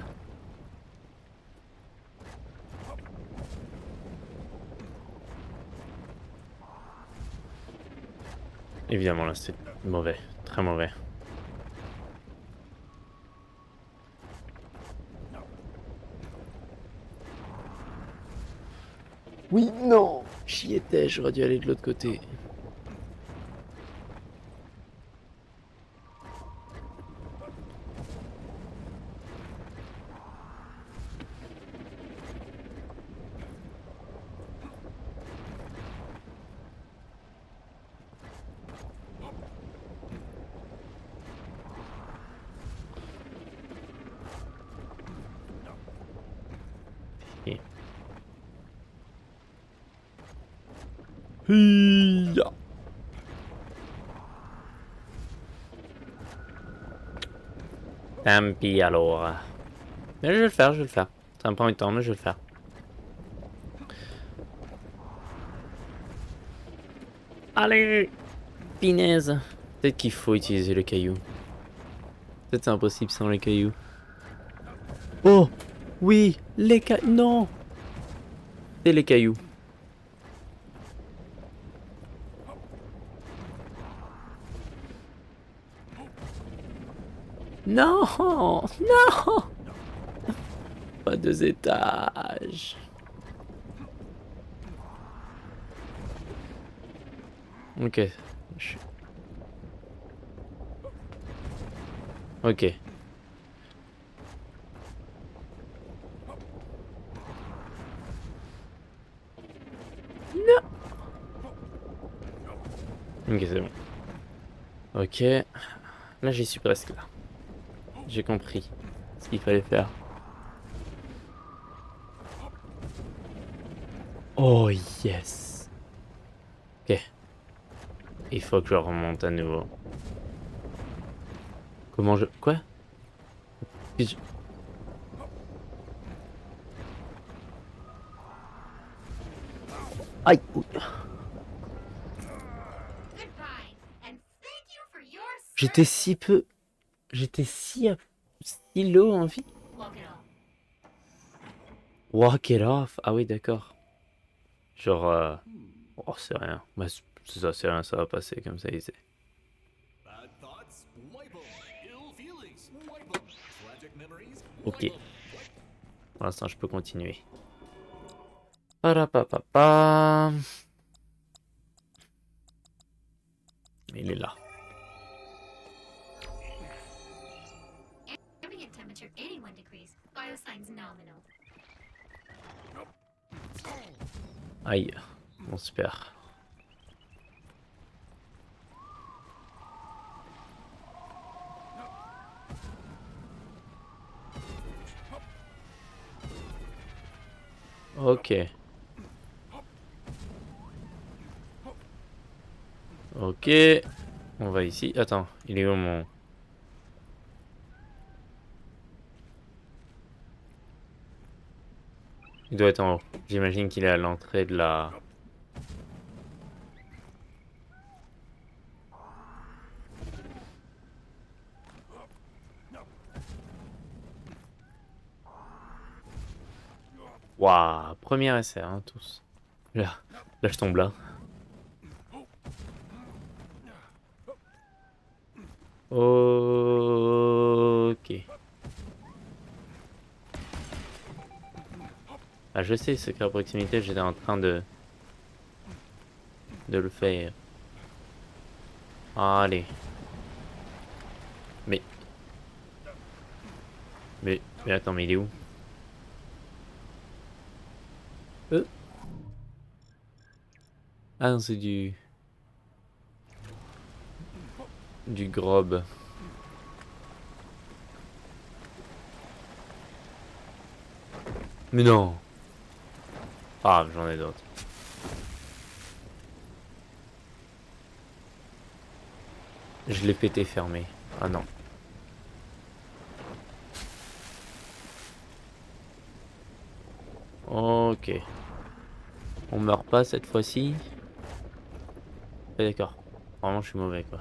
A: Évidemment, là, c'est mauvais. Très mauvais. Oui, non! J'y étais, j'aurais dû aller de l'autre côté. Ok. Hiya. Tant pis alors. Mais je vais le faire, je vais le faire. Ça me prend du temps, mais je vais le faire. Allez! Pinaise! Peut-être qu'il faut utiliser le caillou. Peut-être c'est impossible sans les cailloux. Oh! Oui! Les cailloux! Non! C'est les cailloux. Non! Non! Pas 2 étages. Ok. Ok. Non! Ok, c'est bon. Ok. Là, j'y suis presque là. J'ai compris ce qu'il fallait faire. Oh yes! Ok. Il faut que je remonte à nouveau. Comment je... Quoi? Puis-je- Aïe! Ouh.
B: Goodbye, and thank you for your
A: J'étais
B: service.
A: si peu... J'étais si low en vie.
B: Walk it off.
A: Walk it off. Ah oui, d'accord. Genre, oh, c'est rien. Bah, c'est ça, c'est rien, ça va passer comme ça, il sait.
C: Bad thoughts, wipe 'em. Ill feelings, wipe 'em. Tragic memories,
A: Ok,
C: wipe 'em.
A: pour l'instant, je peux continuer. Parapapapa. Il est là.
B: Ambient temperature 81 degrees. Biosigns nominal.
A: Aïe, bon, super. Ok. Ok. On va ici. Attends, il est où mon... Il doit être en haut. J'imagine qu'il est à l'entrée de la... Waouh, premier essai, hein, tous. Là, là, je tombe là. Ok. Ah, je sais, secret à proximité, j'étais en train de le faire. Allez. Mais... Mais attends, mais il est où? Ah non, c'est du grob. Mais non. Ah, j'en ai d'autres. Je l'ai pété fermé. Ah non. Ok. On meurt pas cette fois-ci. Ouais, d'accord. Vraiment, je suis mauvais, quoi.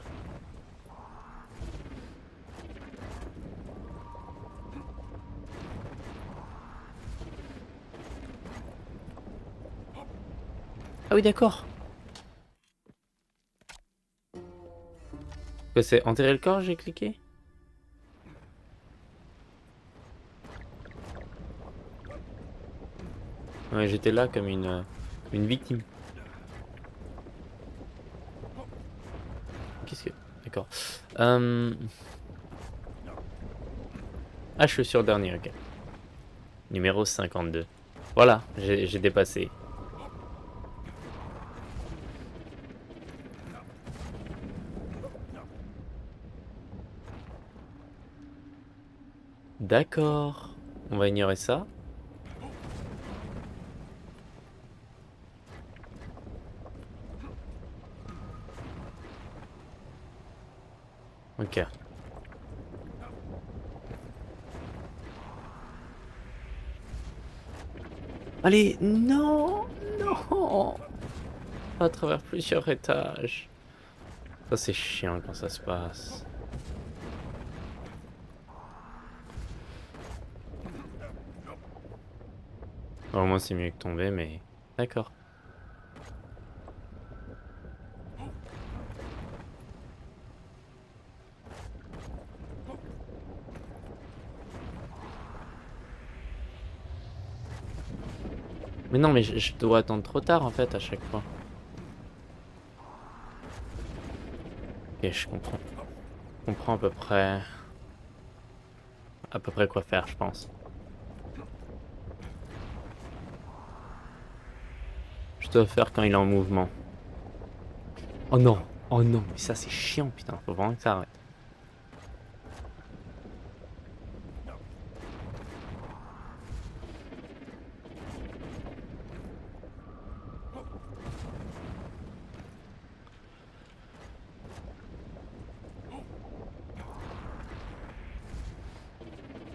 A: Ah oui, d'accord. Quoi, c'est enterrer le corps, j'ai cliqué? Ouais, j'étais là comme une victime. Qu'est-ce que... D'accord. Ah, je suis sur le dernier, ok. Numéro 52. Voilà, j'ai dépassé. D'accord. On va ignorer ça. Ok. Allez, non, non. À travers plusieurs étages. Ça, c'est chiant quand ça se passe. Au moins, c'est mieux que tomber, mais... D'accord. Mais non, mais je dois attendre trop tard, en fait, à chaque fois. Ok, je comprends. Je comprends à peu près... À peu près quoi faire, je pense. Je dois faire quand il est en mouvement. Oh non. Oh non, mais ça, c'est chiant, putain. Faut vraiment que ça arrête.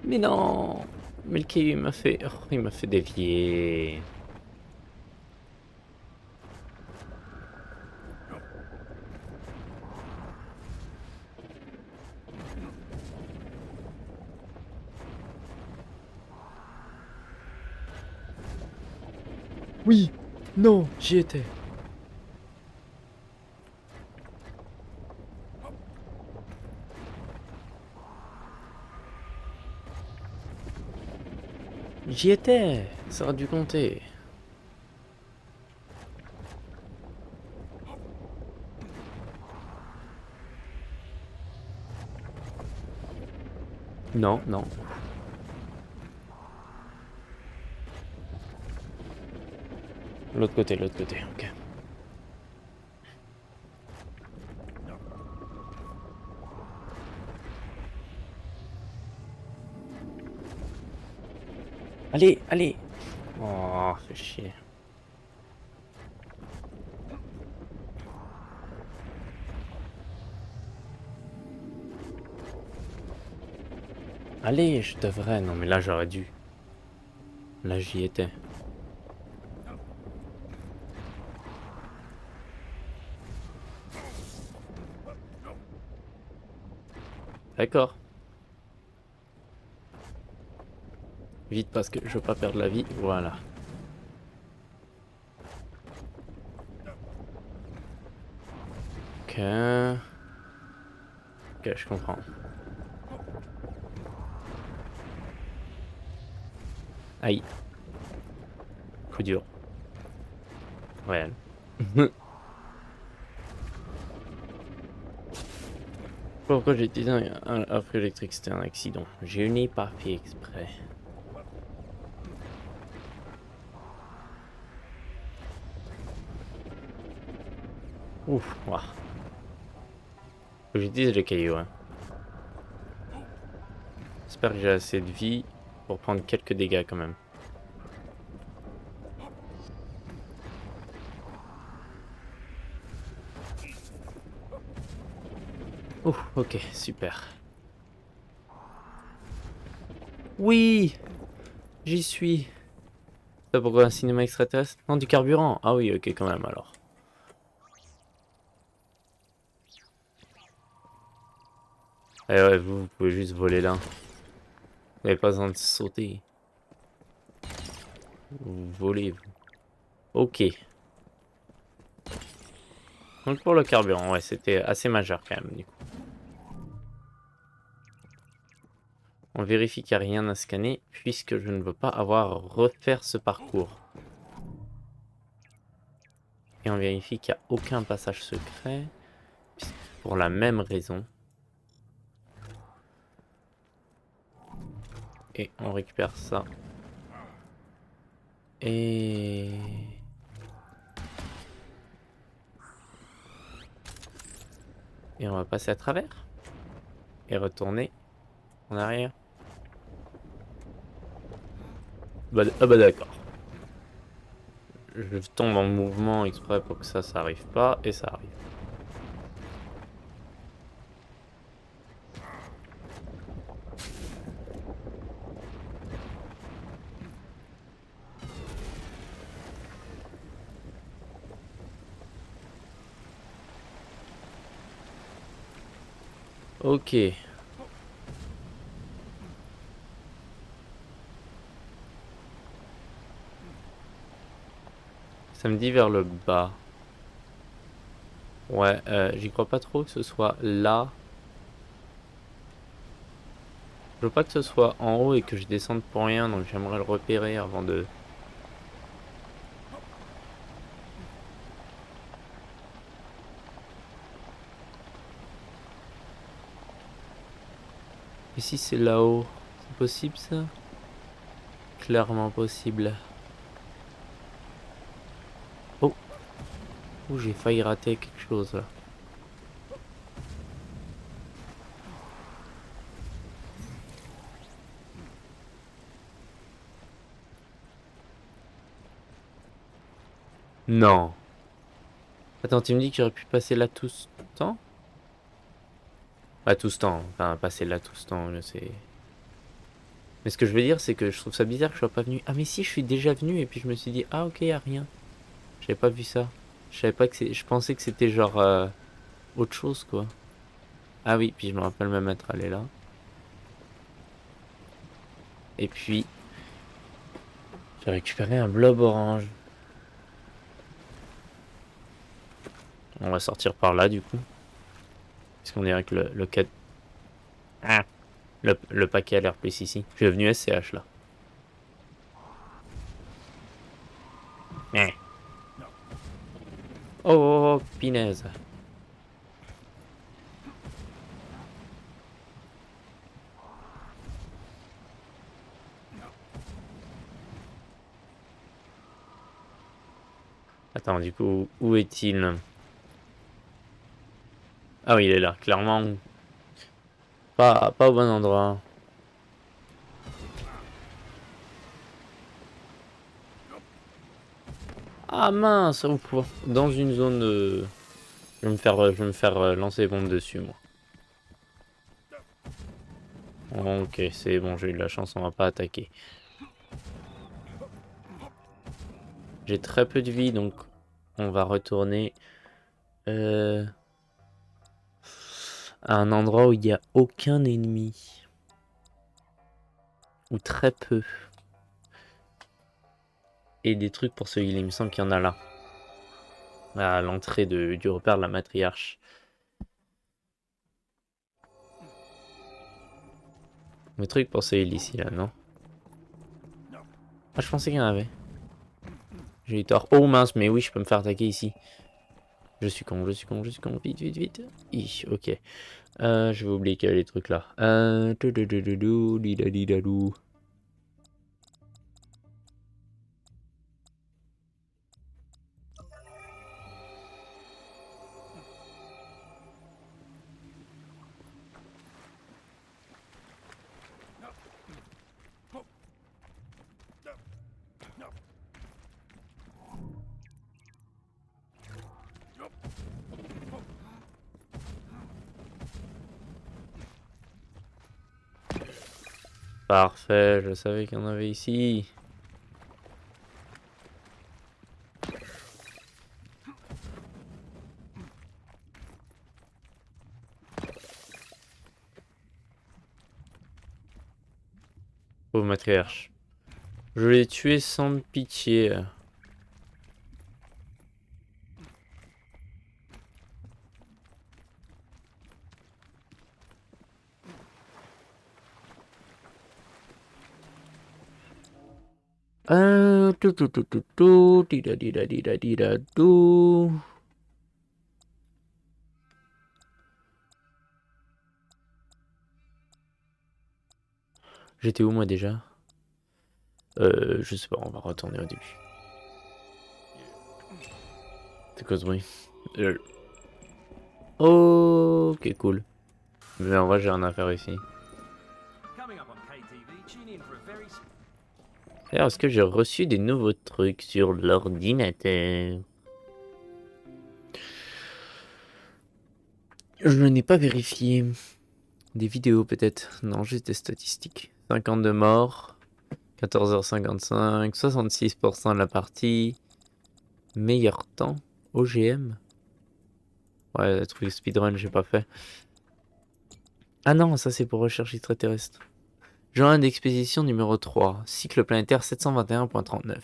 A: Mais non. Mais le caillou, il m'a fait dévier. Oui. Non, j'y étais. J'y étais. Ça aurait dû compter. Non, non. L'autre côté, ok. Allez, allez. Oh, fais chier. Allez, je devrais. Non, mais là, j'aurais dû. Là, j'y étais. D'accord. Vite, parce que je veux pas perdre la vie. Voilà. Ok. Ok, je comprends. Aïe. Coup dur. Réel. Pourquoi j'ai utilisé un arc électrique? C'était un accident. Je n'ai pas fait exprès. Ouf, ouah. Faut que j'utilise les cailloux, hein. J'espère que j'ai assez de vie pour prendre quelques dégâts quand même. Ouh, ok, super. Oui, j'y suis. Ça pourquoi un cinéma extraterrestre? Non, du carburant. Ah oui, ok, quand même alors. Eh ouais, vous pouvez juste voler là. Vous n'avez pas besoin de sauter. Vous volez, vous. Ok. Donc pour le carburant, ouais, c'était assez majeur quand même, du coup. On vérifie qu'il n'y a rien à scanner, puisque je ne veux pas avoir à refaire ce parcours. Et on vérifie qu'il n'y a aucun passage secret, pour la même raison. Et on récupère ça. Et... Et on va passer à travers. Et retourner en arrière. Bah, ah bah d'accord. Je tombe en mouvement exprès pour que ça arrive pas, et ça arrive. Ok. Ça me dit vers le bas. Ouais, j'y crois pas trop que ce soit là. Je veux pas que ce soit en haut et que je descende pour rien, donc j'aimerais le repérer avant de... Et si c'est là-haut? C'est possible ça? Clairement possible. Oh! Ouh, j'ai failli rater quelque chose là. Non. Attends, tu me dis que j'aurais pu passer là tout ce temps? Pas tout ce temps, enfin passer là tout ce temps, je sais. Mais ce que je veux dire, c'est que je trouve ça bizarre que je sois pas venu. Ah mais si, je suis déjà venu et puis je me suis dit, ah ok, y a rien. J'avais pas vu ça. Je savais pas que c'est... Je pensais que c'était genre autre chose quoi. Ah oui, puis je me rappelle même être allé là. Et puis, j'ai récupéré un blob orange. On va sortir par là, du coup. Parce qu'on dirait que le quai... Ah, le paquet a l'air plus ici. Je suis venu SCH, là. Eh. Oh, pinaise. Attends, du coup, où est-il? Ah oui, il est là, clairement. Pas au bon endroit. Ah mince, ouf, dans une zone de... Je vais me faire lancer des bombes dessus, moi. Ok, c'est bon, j'ai eu de la chance, on va pas attaquer. J'ai très peu de vie, donc on va retourner à un endroit où il n'y a aucun ennemi. Ou très peu. Et des trucs pour se healer, il me semble qu'il y en a là. À l'entrée du repère de la matriarche. Des trucs pour se heal ici, là, non? Ah, je pensais qu'il y en avait. J'ai eu tort. Oh mince, mais oui, je peux me faire attaquer ici. Je suis con, je suis con, je suis con. Vite, vite, vite. Ok. Je vais oublier qu'il y avait les trucs là. Parfait, je savais qu'il y en avait ici. Pauvre matriarche. Je l'ai tué sans pitié. Tout. J'étais où moi déjà? Je sais pas, on va retourner au début. C'est quoi ce bruit? Ok, cool. Mais en vrai, j'ai rien à faire ici. Alors, est-ce que j'ai reçu des nouveaux trucs sur l'ordinateur? Je n'ai pas vérifié. Des vidéos peut-être? Non, juste des statistiques. 52 morts, 14h55, 66% de la partie. Meilleur temps, OGM. Ouais, truc speedrun, j'ai pas fait. Ah non, ça c'est pour recherche extraterrestre. Journal d'expédition numéro 3, cycle planétaire 721.39.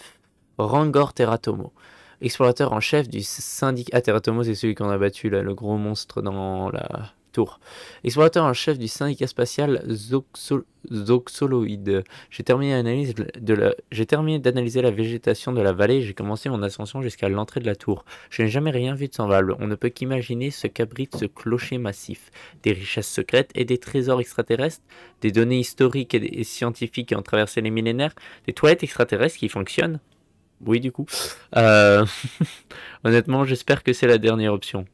A: Rangor Teratomo. Explorateur en chef du syndicat... Ah, Teratomo, c'est celui qu'on a battu, là, le gros monstre dans la tour. Explorateur en chef du syndicat spatial Zoxoloid. J'ai terminé d'analyser la végétation de la vallée et j'ai commencé mon ascension jusqu'à l'entrée de la tour. Je n'ai jamais rien vu de semblable. On ne peut qu'imaginer ce qu'abrite ce clocher massif. Des richesses secrètes et des trésors extraterrestres, des données historiques et scientifiques qui ont traversé les millénaires, des toilettes extraterrestres qui fonctionnent. Oui, du coup. Honnêtement, j'espère que c'est la dernière option.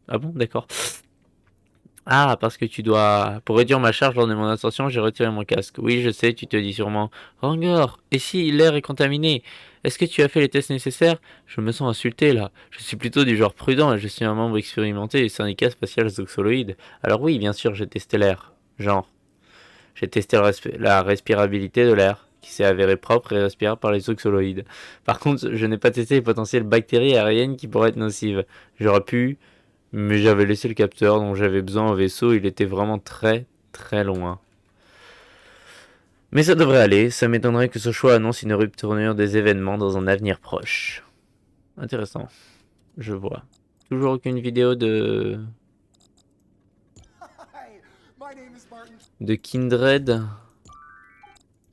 A: Ah bon, d'accord. Ah, parce que tu dois... Pour réduire ma charge lors de mon ascension, j'ai retiré mon casque. Oui, je sais, tu te dis sûrement... Rangor, et si l'air est contaminé? Est-ce que tu as fait les tests nécessaires? Je me sens insulté, là. Je suis plutôt du genre prudent et je suis un membre expérimenté du syndicat spatial Zoxoloid. Alors oui, bien sûr, j'ai testé l'air. Genre, j'ai testé la respirabilité de l'air, qui s'est avérée propre et respirable par les Zoxoloïdes. Par contre, je n'ai pas testé les potentielles bactéries aériennes qui pourraient être nocives. J'aurais pu... Mais j'avais laissé le capteur dont j'avais besoin au vaisseau, il était vraiment très très loin. Mais ça devrait aller, ça m'étonnerait que ce choix annonce une rupture des événements dans un avenir proche. Intéressant. Je vois. Toujours aucune vidéo
D: Hi, my name is Martin.
A: de Kindred.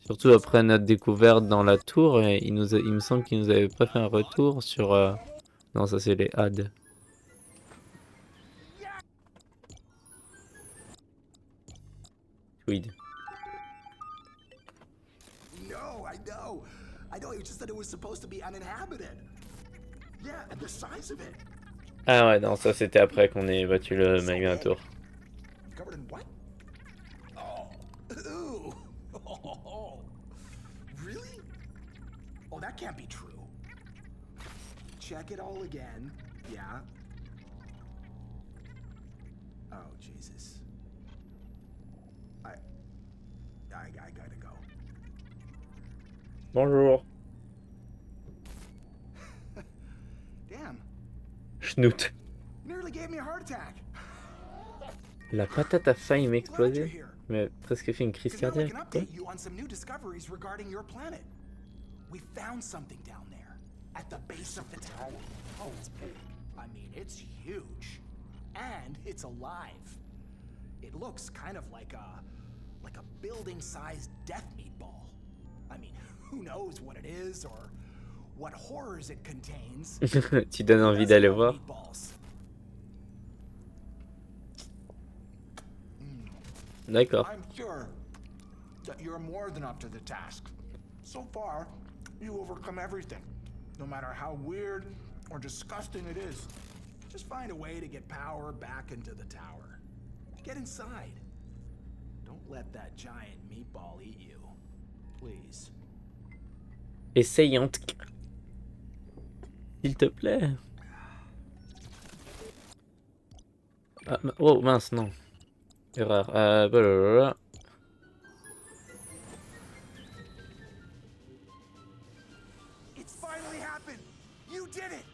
A: Surtout après notre découverte dans la tour, et il me semble qu'il nous avait pas fait un retour sur... Non, ça c'est les ads. Tweed.
D: No, I know. I know, it's just that it was supposed to be uninhabited. Yeah, and the size of it.
A: Ah ouais, non, ça c'était après qu'on ait battu le mec à tour.
D: Covered in what? Oh, ooh. Oh, really? Oh, that can't be true. Check it all again. Yeah. Oh, Jesus. I gotta go.
A: Bonjour.
D: Damn,
A: Schnout.
D: nearly gave me a heart attack.
A: La patate a failli
D: Glad you're
A: m'exploser,
D: here.
A: mais presque fait une crise
D: Because now I
A: cardiaque.
D: can update you on some new discoveries regarding your planet. We found something down there, at the base of the tower. Oh, it's big. I mean, it's huge. And it's alive. It looks kind of like a building-sized death meatball. I mean, who knows what it is or what horrors it contains.
A: Tu donnes envie d'aller voir.
D: Meatballs.
A: D'accord.
D: I'm sure that you're more than up to the task. So far, you overcome everything, no matter how weird or disgusting it is. Just find a way to get power back into the tower. Get inside. Don't let that giant meatball eat you. Please.
A: Essayante. S'il te plaît. Ah, oh mince, non. Erreur. Blablabla.
D: It's finally happened! You did it!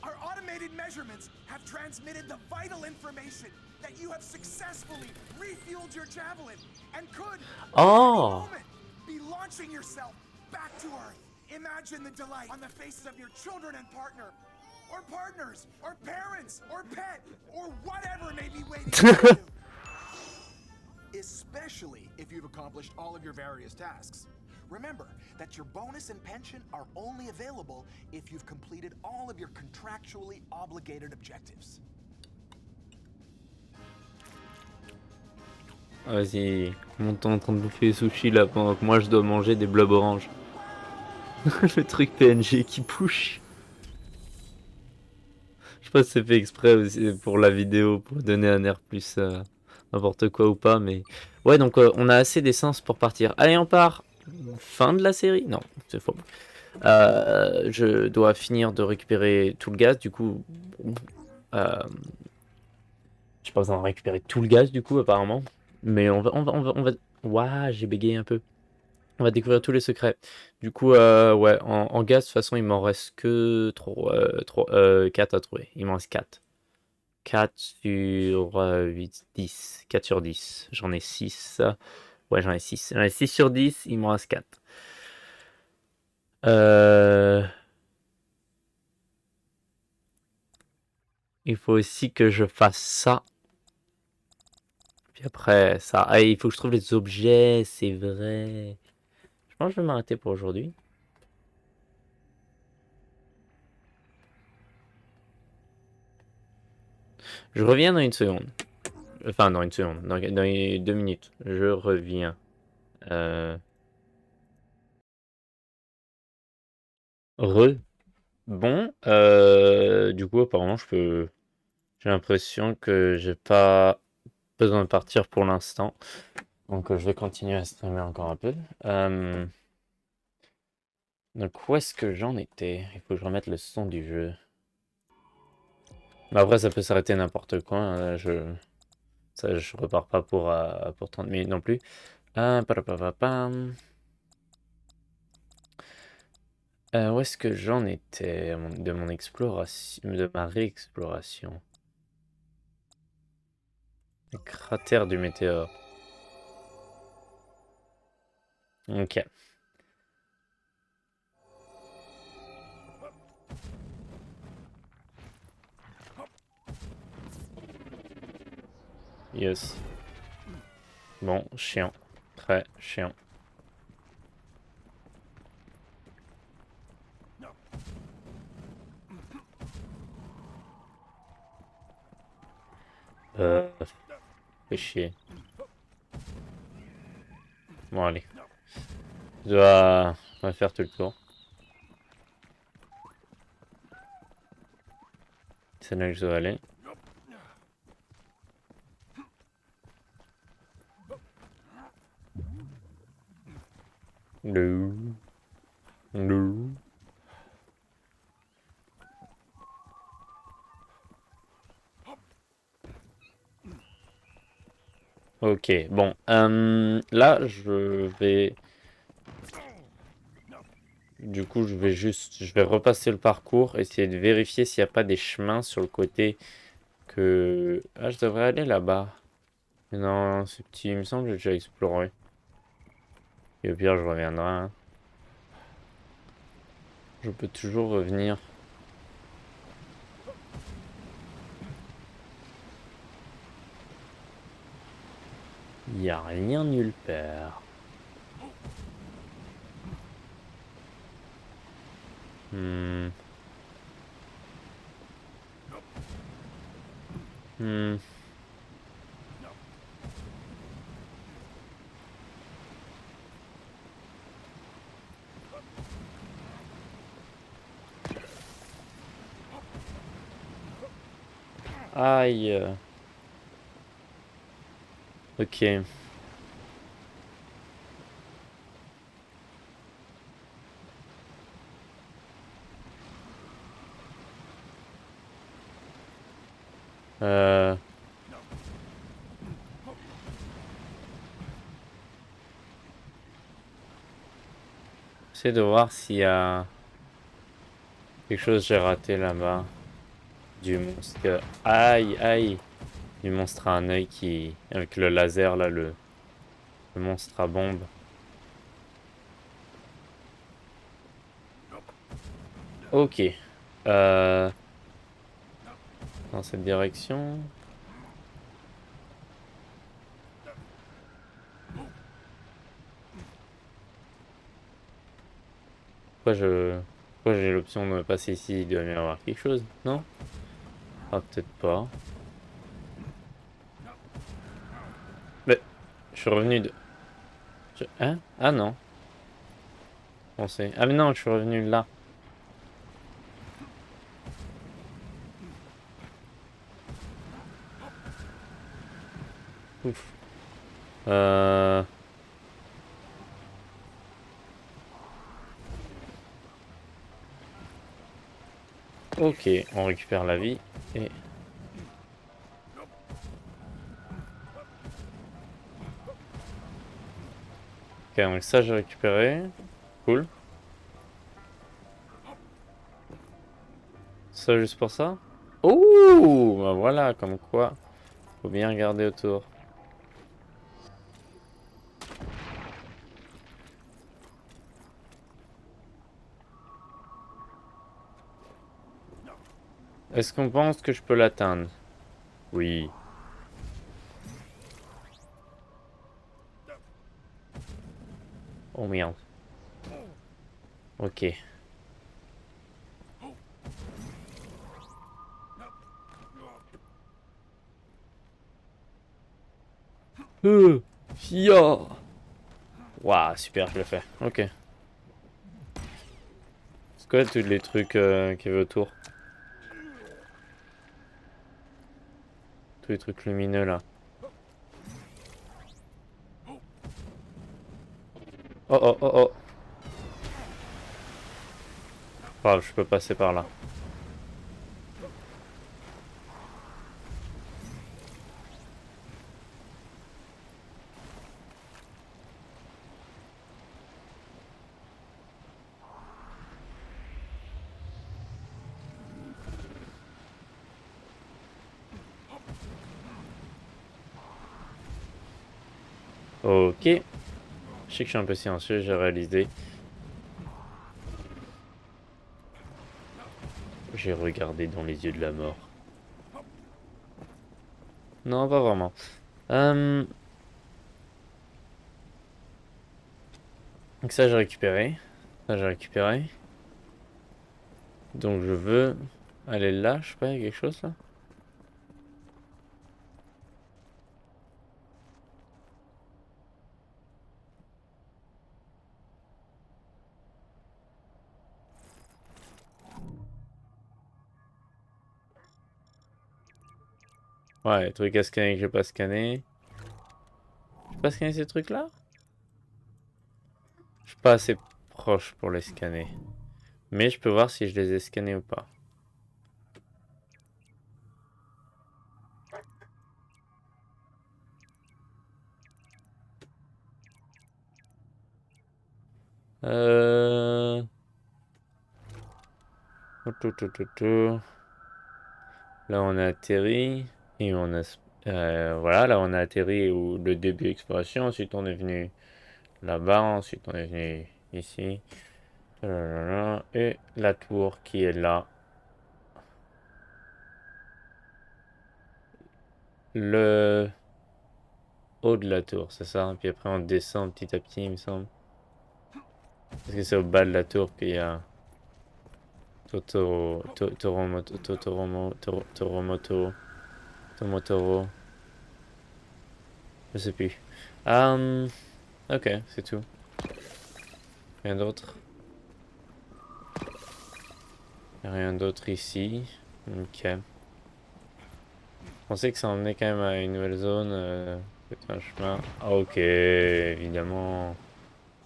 D: Our automated measurements have transmitted the vital information that you have successfully refueled your javelin and could, at any
A: Oh!
D: moment, be launching yourself back to Earth. Imagine the delight on the faces of your children and partner, or partners, or parents, or pet, or whatever may be waiting for you. Especially if you've accomplished all of your various tasks. Remember that your bonus and pension are only available if you've completed all of your contractually obligated objectives.
A: Ah, vas-y, mon temps en train de bouffer des sushis là pendant que moi je dois manger des blobs oranges. Le truc PNG qui push. Je sais pas si c'est fait exprès aussi pour la vidéo, pour donner un air plus n'importe quoi ou pas, mais... Ouais, donc on a assez d'essence pour partir. Allez, on part. Fin de la série? Non, c'est faux. Je dois finir de récupérer tout le gaz, du coup... j'ai pas besoin de récupérer tout le gaz, du coup, apparemment. Mais on va... Ouah, j'ai bégayé un peu. On va découvrir tous les secrets. Du coup, ouais, en gaz, de toute façon, il m'en reste que 4 à trouver. Il m'en reste 4. 4 sur 8, 10. 4 sur 10. J'en ai 6. Ouais, j'en ai 6. J'en ai 6 sur 10, il m'en reste 4. Il faut aussi que je fasse ça. Puis après, ça... Ah, il faut que je trouve les objets, c'est vrai. Je pense que je vais m'arrêter pour aujourd'hui. Je reviens dans une seconde. Enfin, dans une seconde. Dans 2 minutes. Je reviens. Bon, du coup, apparemment, je peux... J'ai l'impression que j'ai pas besoin de partir pour l'instant. Donc, je vais continuer à streamer encore un peu. Donc, où est-ce que j'en étais? Il faut que je remette le son du jeu. Mais après, ça peut s'arrêter n'importe quoi. Hein, je repars pas pour 30 minutes non plus. Parapapapam. Où est-ce que j'en étais de mon exploration, de ma réexploration? Le cratère du météore. Ok. Yes. Bon, chiant. Très chiant. Fait chier. Bon, allez. On va faire tout le tour. C'est là que je dois aller. No. No. Ok, bon. Là, je vais... Du coup, je vais repasser le parcours, essayer de vérifier s'il n'y a pas des chemins sur le côté que... Ah, je devrais aller là-bas. Mais non, c'est petit, il me semble que j'ai déjà exploré. Et au pire, je reviendrai, hein. Je peux toujours revenir. Il n'y a rien nulle part. Hmm. Hmm. Aïe. Ok. Euh... J'essaie de voir s'il y a quelque chose que j'ai raté là-bas. Du monstre. Aïe, aïe. Du monstre à un œil qui... Avec le laser, là, le monstre à bombe. Ok. Euh... Dans cette direction. Pourquoi j'ai l'option de passer ici? Il doit y avoir quelque chose, non? Ah, peut-être pas. Mais... Je suis revenu de... Hein? Ah non. Pensez. Ah mais non, je suis revenu de là. Ouf. Euh... Ok, on récupère la vie. Et... Ok, donc ça j'ai récupéré. Cool. Ça juste pour ça? Oh, bah voilà, comme quoi. Faut bien regarder autour. Est-ce qu'on pense que je peux l'atteindre? Oui. Oh merde. Ok. Fia. Waouh, super, je le fais. Ok. C'est quoi tous les trucs qu'il y avait autour? Tous les trucs lumineux là. Oh oh oh oh. Ah, je peux passer par là. Ok. Je sais que je suis un peu silencieux, j'ai réalisé. J'ai regardé dans les yeux de la mort. Non, pas vraiment. Donc ça j'ai récupéré. Ça j'ai récupéré. Donc je veux aller là, je sais pas, il y a quelque chose là. Ouais, les trucs à scanner que j'ai pas scanné. Je peux pas scanner ces trucs là? Je suis pas assez proche pour les scanner. Mais je peux voir si je les ai scannés ou pas. Euh... tout, tout, tout, tout. Là on a atterri. Et on a... voilà, là on a atterri au le début exploration. Ensuite on est venu là-bas. Ensuite on est venu ici. Et la tour qui est là. Le haut de la tour, c'est ça. Puis après on descend petit à petit, il me semble. Parce que c'est au bas de la tour qu'il y a Tomotoro. Je sais plus. Ok, c'est tout. Rien d'autre. Rien d'autre ici. Ok. Je pensais que ça emmenait quand même à une nouvelle zone. C'est un chemin. Ah, ok, évidemment.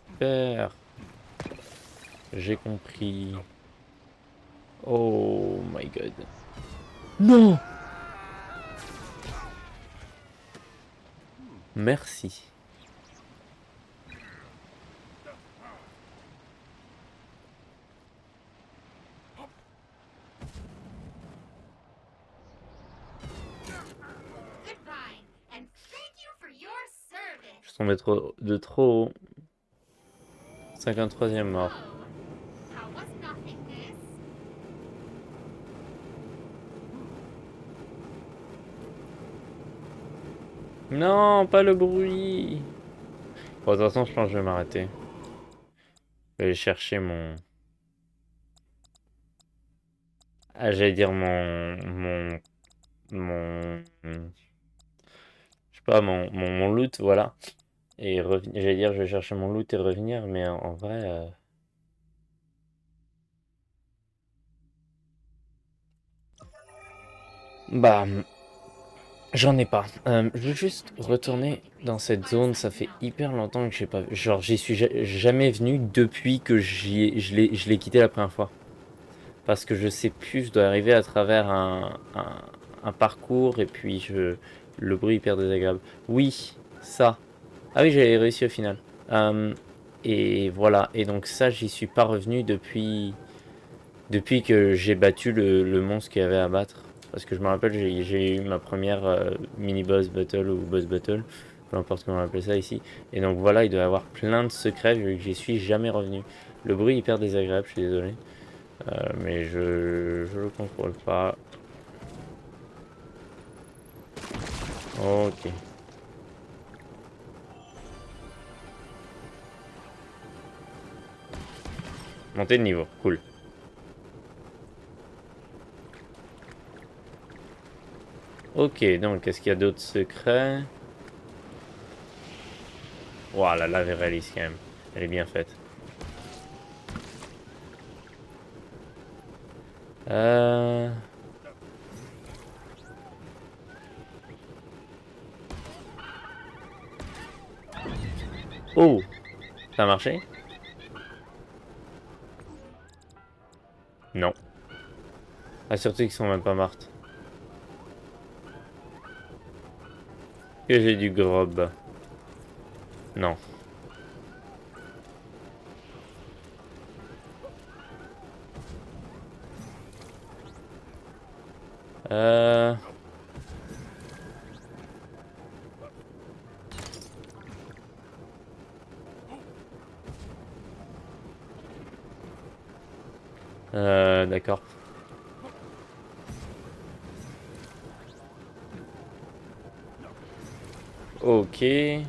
A: Super. J'ai compris. Oh my god. Non! Merci.
B: Goodbye, and thank you for your service.
A: Je suis tombé de trop haut. 53e mort.
B: Oh, how was nothingness?
A: Non, pas le bruit. Bon, de toute façon, je pense que je vais m'arrêter. Je vais aller chercher mon... Ah, j'allais dire je sais pas, mon loot, voilà. Et j'allais dire, je vais chercher mon loot et revenir, mais en vrai... Bah, j'en ai pas. Je vais juste retourner dans cette zone, ça fait hyper longtemps que j'ai pas... Genre, j'y suis jamais venu depuis que je l'ai quitté la première fois. Parce que je sais plus, je dois arriver à travers un parcours et puis le bruit est hyper désagréable. Oui, ça. Ah oui, j'ai réussi au final. Euh, et voilà, et donc ça, j'y suis pas revenu depuis que j'ai battu le monstre qu'il y avait à battre. Parce que je me rappelle, j'ai eu ma première mini-boss battle ou boss battle, peu importe comment on appelle ça ici. Et donc voilà, il doit y avoir plein de secrets vu que j'y suis jamais revenu. Le bruit est hyper désagréable, je suis désolé. Mais je le contrôle pas. Ok. Montée de niveau, cool. Ok, donc est-ce qu'il y a d'autres secrets? Waouh, la lave est réaliste quand même. Elle est bien faite. Euh... Oh, ça a marché? Non. Ah, surtout qu'ils sont même pas mortes. Que j'ai du grob. Non. Euh... D'accord. Ok. Hmm.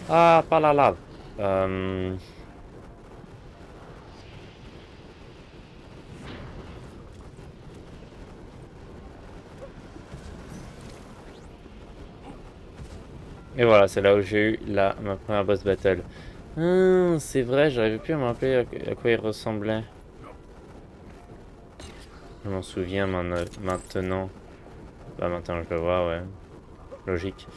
A: Ah, pas la lave. Et voilà, c'est là où j'ai eu ma première boss battle. C'est vrai, j'arrivais plus à me rappeler à quoi il ressemblait. Je m'en souviens maintenant. Bah maintenant je le vois, ouais. Logique.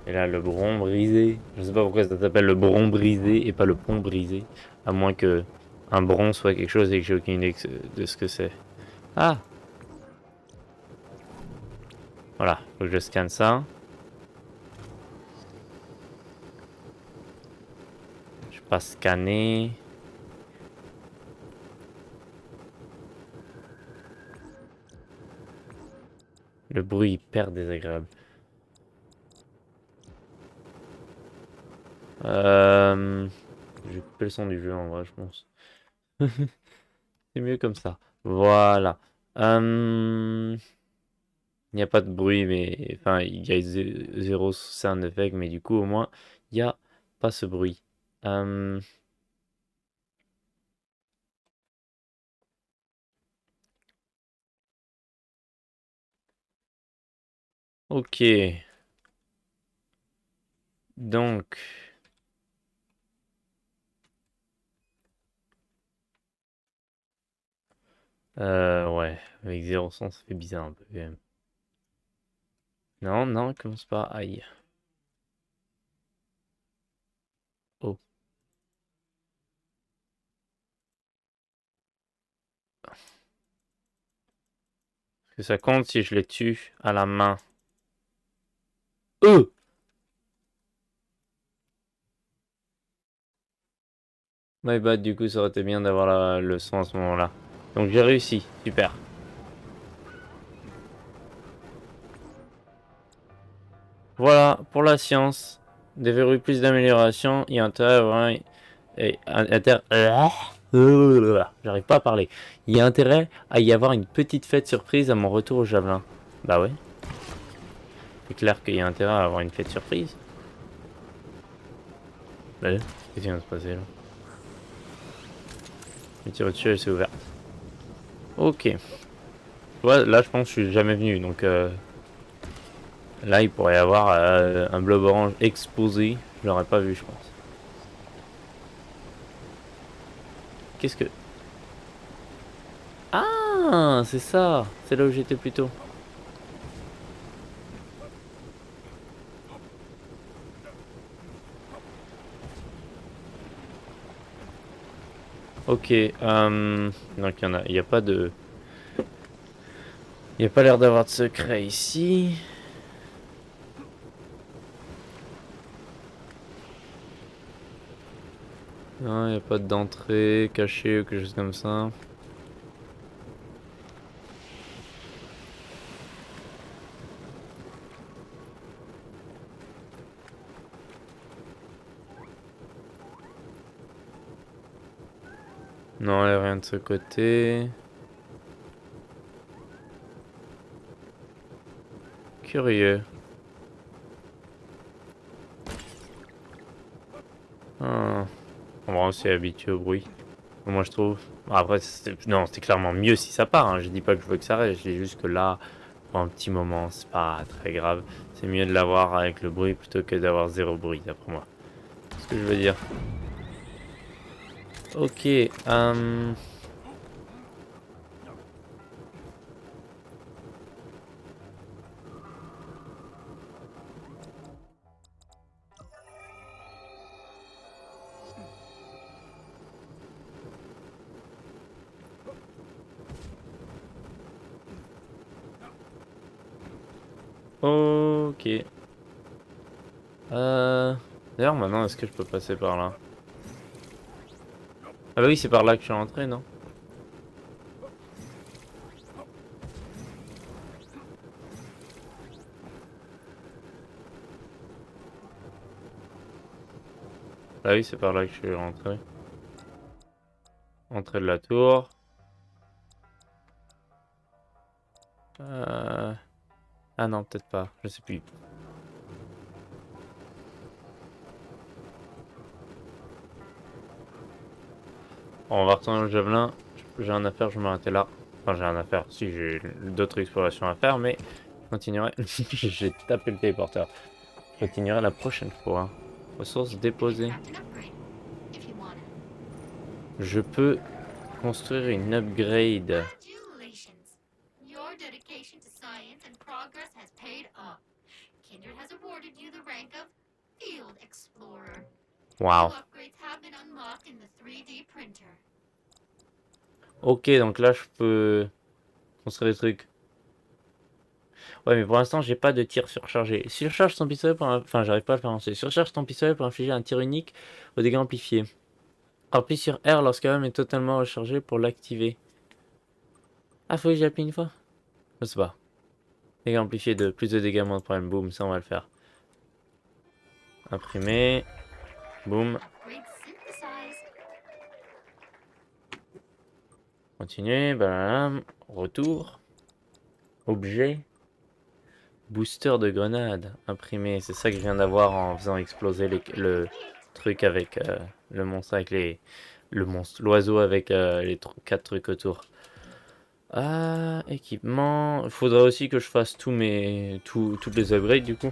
A: Et là, le bron brisé. Je sais pas pourquoi ça s'appelle le bron brisé et pas le pont brisé. À moins que un bron soit quelque chose et que j'ai aucune idée de ce que c'est. Ah! Voilà, faut que je scanne ça. Je passe scanner. Le bruit hyper désagréable. Je vais couper le son du jeu en vrai, je pense. C'est mieux comme ça. Voilà. Il n'y a pas de bruit, mais enfin, il y a zéro sound effect, mais du coup, au moins, il n'y a pas ce bruit. Euh, ok. Donc, ouais, avec zéro son, ça fait bizarre un peu quand même. Non, non, commence pas. Aïe. Oh. Est-ce que ça compte si je les tue à la main? Euh! My bad, du coup, ça aurait été bien d'avoir le son à ce moment-là. Donc, j'ai réussi. Super. Voilà, pour la science. Déverrouille plus d'amélioration. Il y a intérêt à avoir J'arrive pas à parler. Il y a intérêt à y avoir une petite fête surprise à mon retour au Javelin. Bah ouais. C'est clair qu'il y a intérêt à avoir une fête surprise. Bah, qu'est-ce qui vient de se passer là? Le tir dessus, elle s'est ouverte. Ok. Ouais, là, je pense que je suis jamais venu. Donc là, il pourrait y avoir un blob orange exposé. Je l'aurais pas vu, je pense. Qu'est-ce que... Ah, c'est ça. C'est là où j'étais plus tôt. Ok. Donc il y a pas de... Il n'y a pas l'air d'avoir de secret ici. Non, il n'y a pas d'entrée cachée ou quelque chose comme ça. Non, il n'y a rien de ce côté. Curieux. Ah. On va aussi habitué au bruit. Moi, je trouve. Bon, après, non, c'est clairement mieux si ça part. Hein. Je dis pas que je veux que ça reste. Je dis juste que là, pour un petit moment, c'est pas très grave. C'est mieux de l'avoir avec le bruit plutôt que d'avoir zéro bruit, d'après moi. C'est ce que je veux dire. Ok. Ok. D'ailleurs, maintenant, est-ce que je peux passer par là? Ah bah oui, c'est par là que je suis rentré, non? Ah oui, c'est par là que je suis rentré. Entrée de la tour. Ah non, peut-être pas. Je sais plus. Bon, on va retourner au javelin. J'ai rien à faire, je vais m'arrêter là. Enfin, j'ai rien à faire. Si, j'ai d'autres explorations à faire, mais je continuerai. J'ai tapé le téléporteur. Je continuerai la prochaine fois. Ressources déposées.
B: Craft an upgrade, if you want it.
A: Je peux construire une upgrade.
B: Congratulations. Your dedication to science and progress has paid off. Kindred has awarded you the rank of Field Explorer.
A: Waouh.
B: New upgrades have been unlocked in the 3D printer.
A: Ok, donc là, je peux construire des trucs. Ouais, mais pour l'instant, j'ai pas de tir surchargé. Surcharge ton pistolet pour... Enfin, j'arrive pas à le faire lancer. Surcharge ton pistolet pour infliger un tir unique aux dégâts amplifiés. Appuie sur R lorsque l'arme est totalement rechargée pour l'activer. Ah, faut que j'appuie une fois? Je sais pas. Dégâts amplifiés de plus de dégâts, moins de problème. Boum, ça on va le faire. Imprimer. Boum.
B: Upgrade synthesized.
A: Continuer. Blablabla. Retour. Objet. Booster de grenade. Imprimé. C'est ça que je viens d'avoir en faisant exploser le truc avec le monstre avec les... Le monstre. L'oiseau avec les 4 trucs autour. Ah, équipement. Il faudrait aussi que je fasse toutes les upgrades du coup.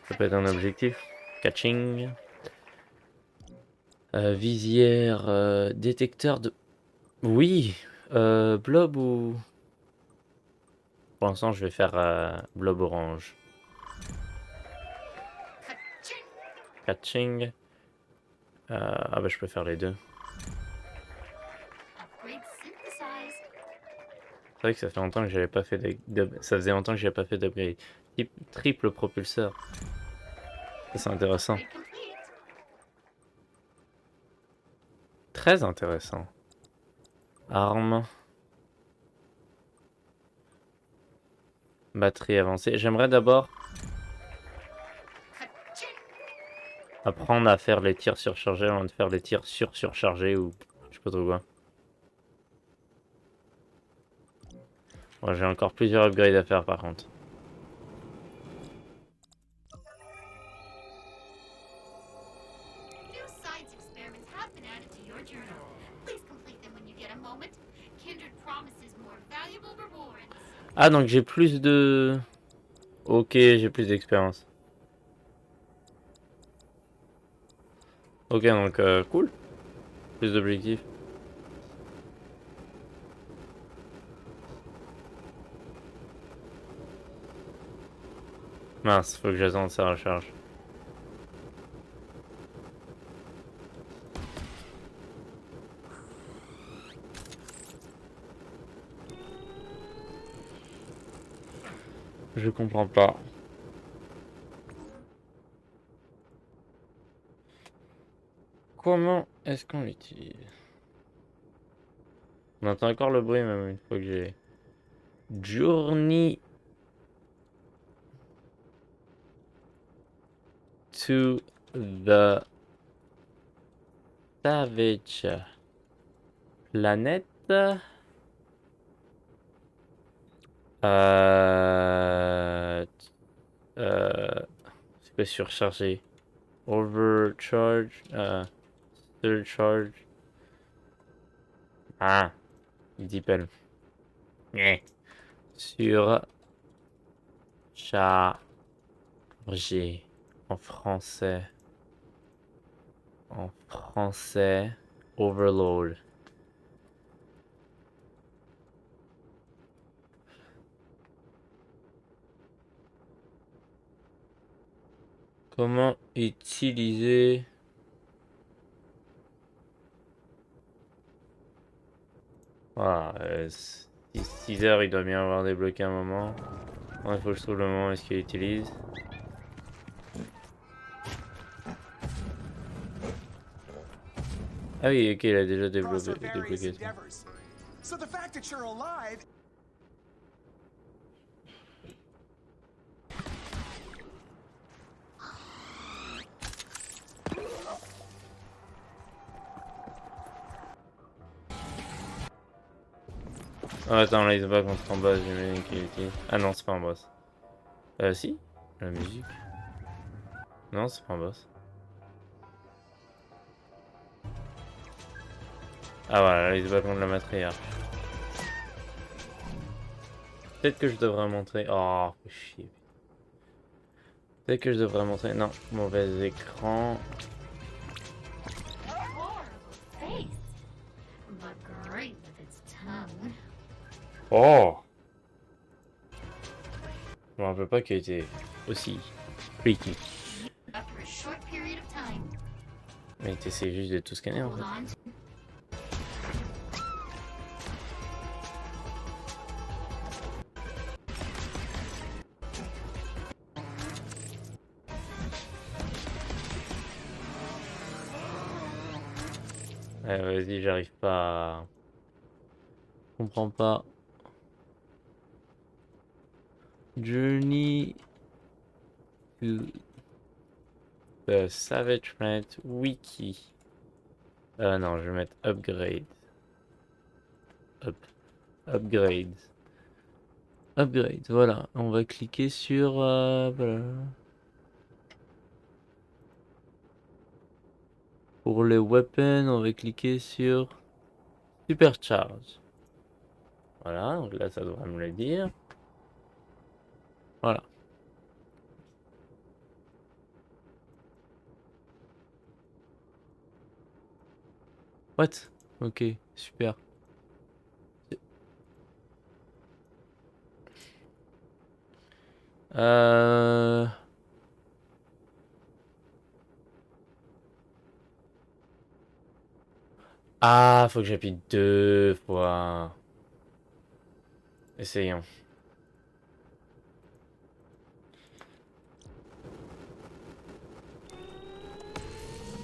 A: Ça peut être un objectif. Catching. Visière. Détecteur de... Oui. Blob ou... Pour l'instant, je vais faire blob orange.
B: Ka-ching!
A: Catching. Ah bah je peux faire les deux.
B: Upgrade synthesized.
A: C'est vrai que ça fait longtemps que j'avais pas fait ça faisait longtemps que j'avais pas fait d'upgrade. Triple propulseur. Ça c'est intéressant.
B: Upgrade complete.
A: Très intéressant. Arme. Batterie avancée. J'aimerais d'abord
B: Ka-ching!
A: apprendre à faire les tirs surchargés avant de faire les tirs surchargés ou je sais pas trop quoi. Bon, j'ai encore plusieurs upgrades à faire par contre.
B: New science experiments have been added to your journal. Please complete them when you get a moment. Kindred promises more valuable rewards.
A: Ah donc j'ai plus de... Ok, j'ai plus d'expérience. Ok donc cool. Plus d'objectifs. Mince, faut que j'attende sa recharge. Je comprends pas. Comment est-ce qu'on l'utilise? On entend encore le bruit même une fois que j'ai... Journey to the Savage Planet. C'est pas surchargé. Overcharge. Surcharge. Ah. Deepel. Surchargé. En français. En français. Overload. Comment utiliser... Voilà, 6 heures, il doit bien avoir débloqué un moment. Bon, il faut que je trouve le moment où est-ce qu'il utilise. Ah oui, ok, il a déjà
D: Across our
A: débloqué
D: various
A: ça.
D: endeavors. So the fact that you're alive
A: Oh, attends, là il se bat contre en boss, j'imagine qu'il utilise. Ah non, c'est pas un boss. Si? La musique. Non, c'est pas un boss. Ah voilà, là il se bat contre la matriarche. Peut-être que je devrais montrer. Oh, faut chier. Peut-être que je devrais montrer. Non, mauvais écran.
B: Horrible face. But great with its tongue.
A: Oh! Je me rappelle pas qu'il était aussi freaky.
B: After a short period of time,
A: Mais t'essayes juste de tout scanner en
B: hold
A: fait.
B: on to
A: Vas-y, j'arrive pas à... Je comprends pas. Journey to the Savage Planet Wiki. Non, je vais mettre upgrade. Upgrade. Upgrade, voilà. On va cliquer sur... voilà. Pour les weapons, on va cliquer sur Supercharge. Voilà, donc là ça devrait me le dire. Voilà. What? Ok, super. Euh... Ah, faut que j'appuie 2 fois. Essayons.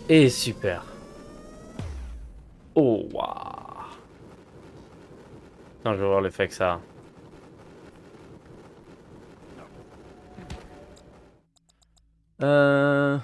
A: Et super. Oh, waouh. Attends, je vais voir l'effet que ça a. Euh...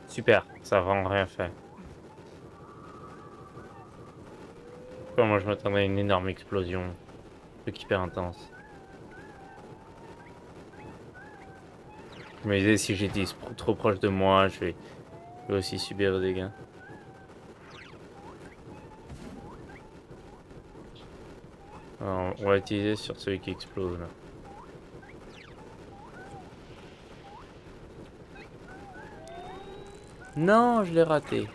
A: Super, ça a vraiment rien fait. Moi je m'attendais à une énorme explosion. Un truc hyper intense. Je me disais si j'étais trop proche de moi, je vais aussi subir des dégâts. Alors, on va utiliser sur celui qui explose là. Non, je l'ai raté.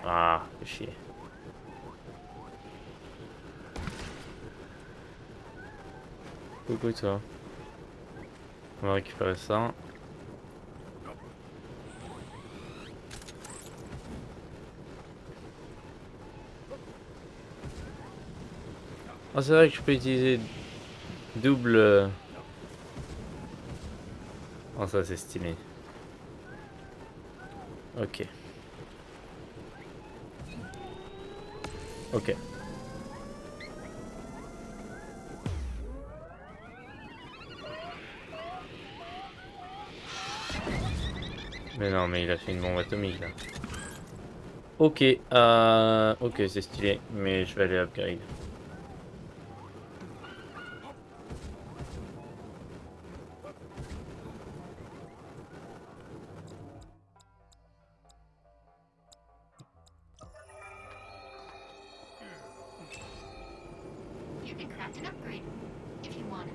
A: Ah, fais chier. Coucou toi. On va récupérer ça. Ah, c'est vrai que je peux utiliser double... Oh, ça c'est stylé. Ok. Ok. Mais non, mais il a fait une bombe atomique là. Ok, ok, c'est stylé, mais je vais aller upgrade.
B: you can craft an upgrade if you want it.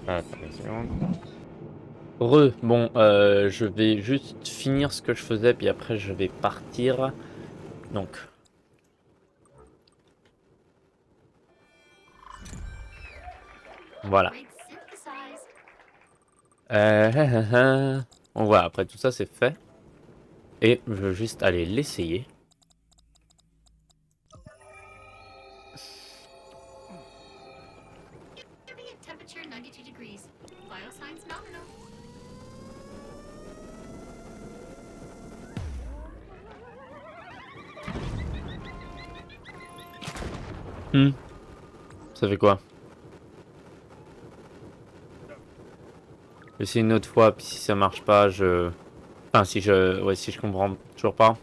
A: Attends une seconde. Bon, je vais juste finir ce que je faisais, puis après je vais partir. Donc. Voilà.
B: Great synthesize.
A: On voit, après tout ça c'est fait. Et je veux juste aller l'essayer.
B: temperature 92 degrees. Vital signs nominal.
A: Ça fait quoi? J'essaie une autre fois, puis si ça marche pas, Enfin, si je comprends toujours pas,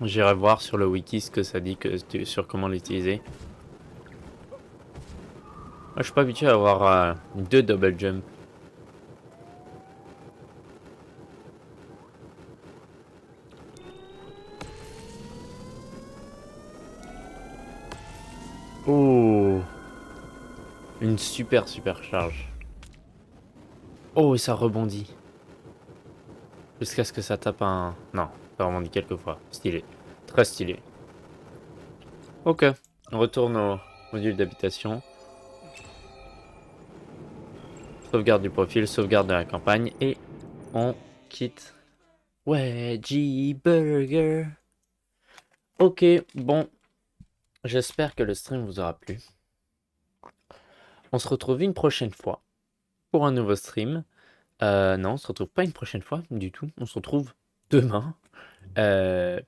A: j'irai voir sur le wiki ce que ça dit sur comment l'utiliser. Moi, je suis pas habitué à avoir 2 double jump. Oh, une super charge. Oh, et ça rebondit. Jusqu'à ce que ça tape un... Non, ça rebondit quelques fois. Stylé. Très stylé. Ok, on retourne au module d'habitation. Sauvegarde du profil, sauvegarde de la campagne et on quitte. Wedgie Burger. Ok, bon. J'espère que le stream vous aura plu. On se retrouve une prochaine fois pour un nouveau stream. Non, on se retrouve pas une prochaine fois du tout. On se retrouve demain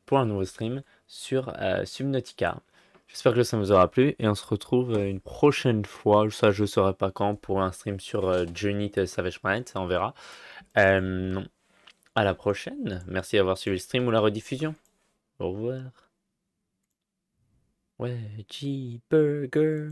A: pour un nouveau stream sur Subnautica. J'espère que ça vous aura plu et on se retrouve une prochaine fois. Ça, je ne saurais pas quand pour un stream sur Journey to the Savage Planet. Ça, on verra. À la prochaine. Merci d'avoir suivi le stream ou la rediffusion. Au revoir. Ouais, G-Burger.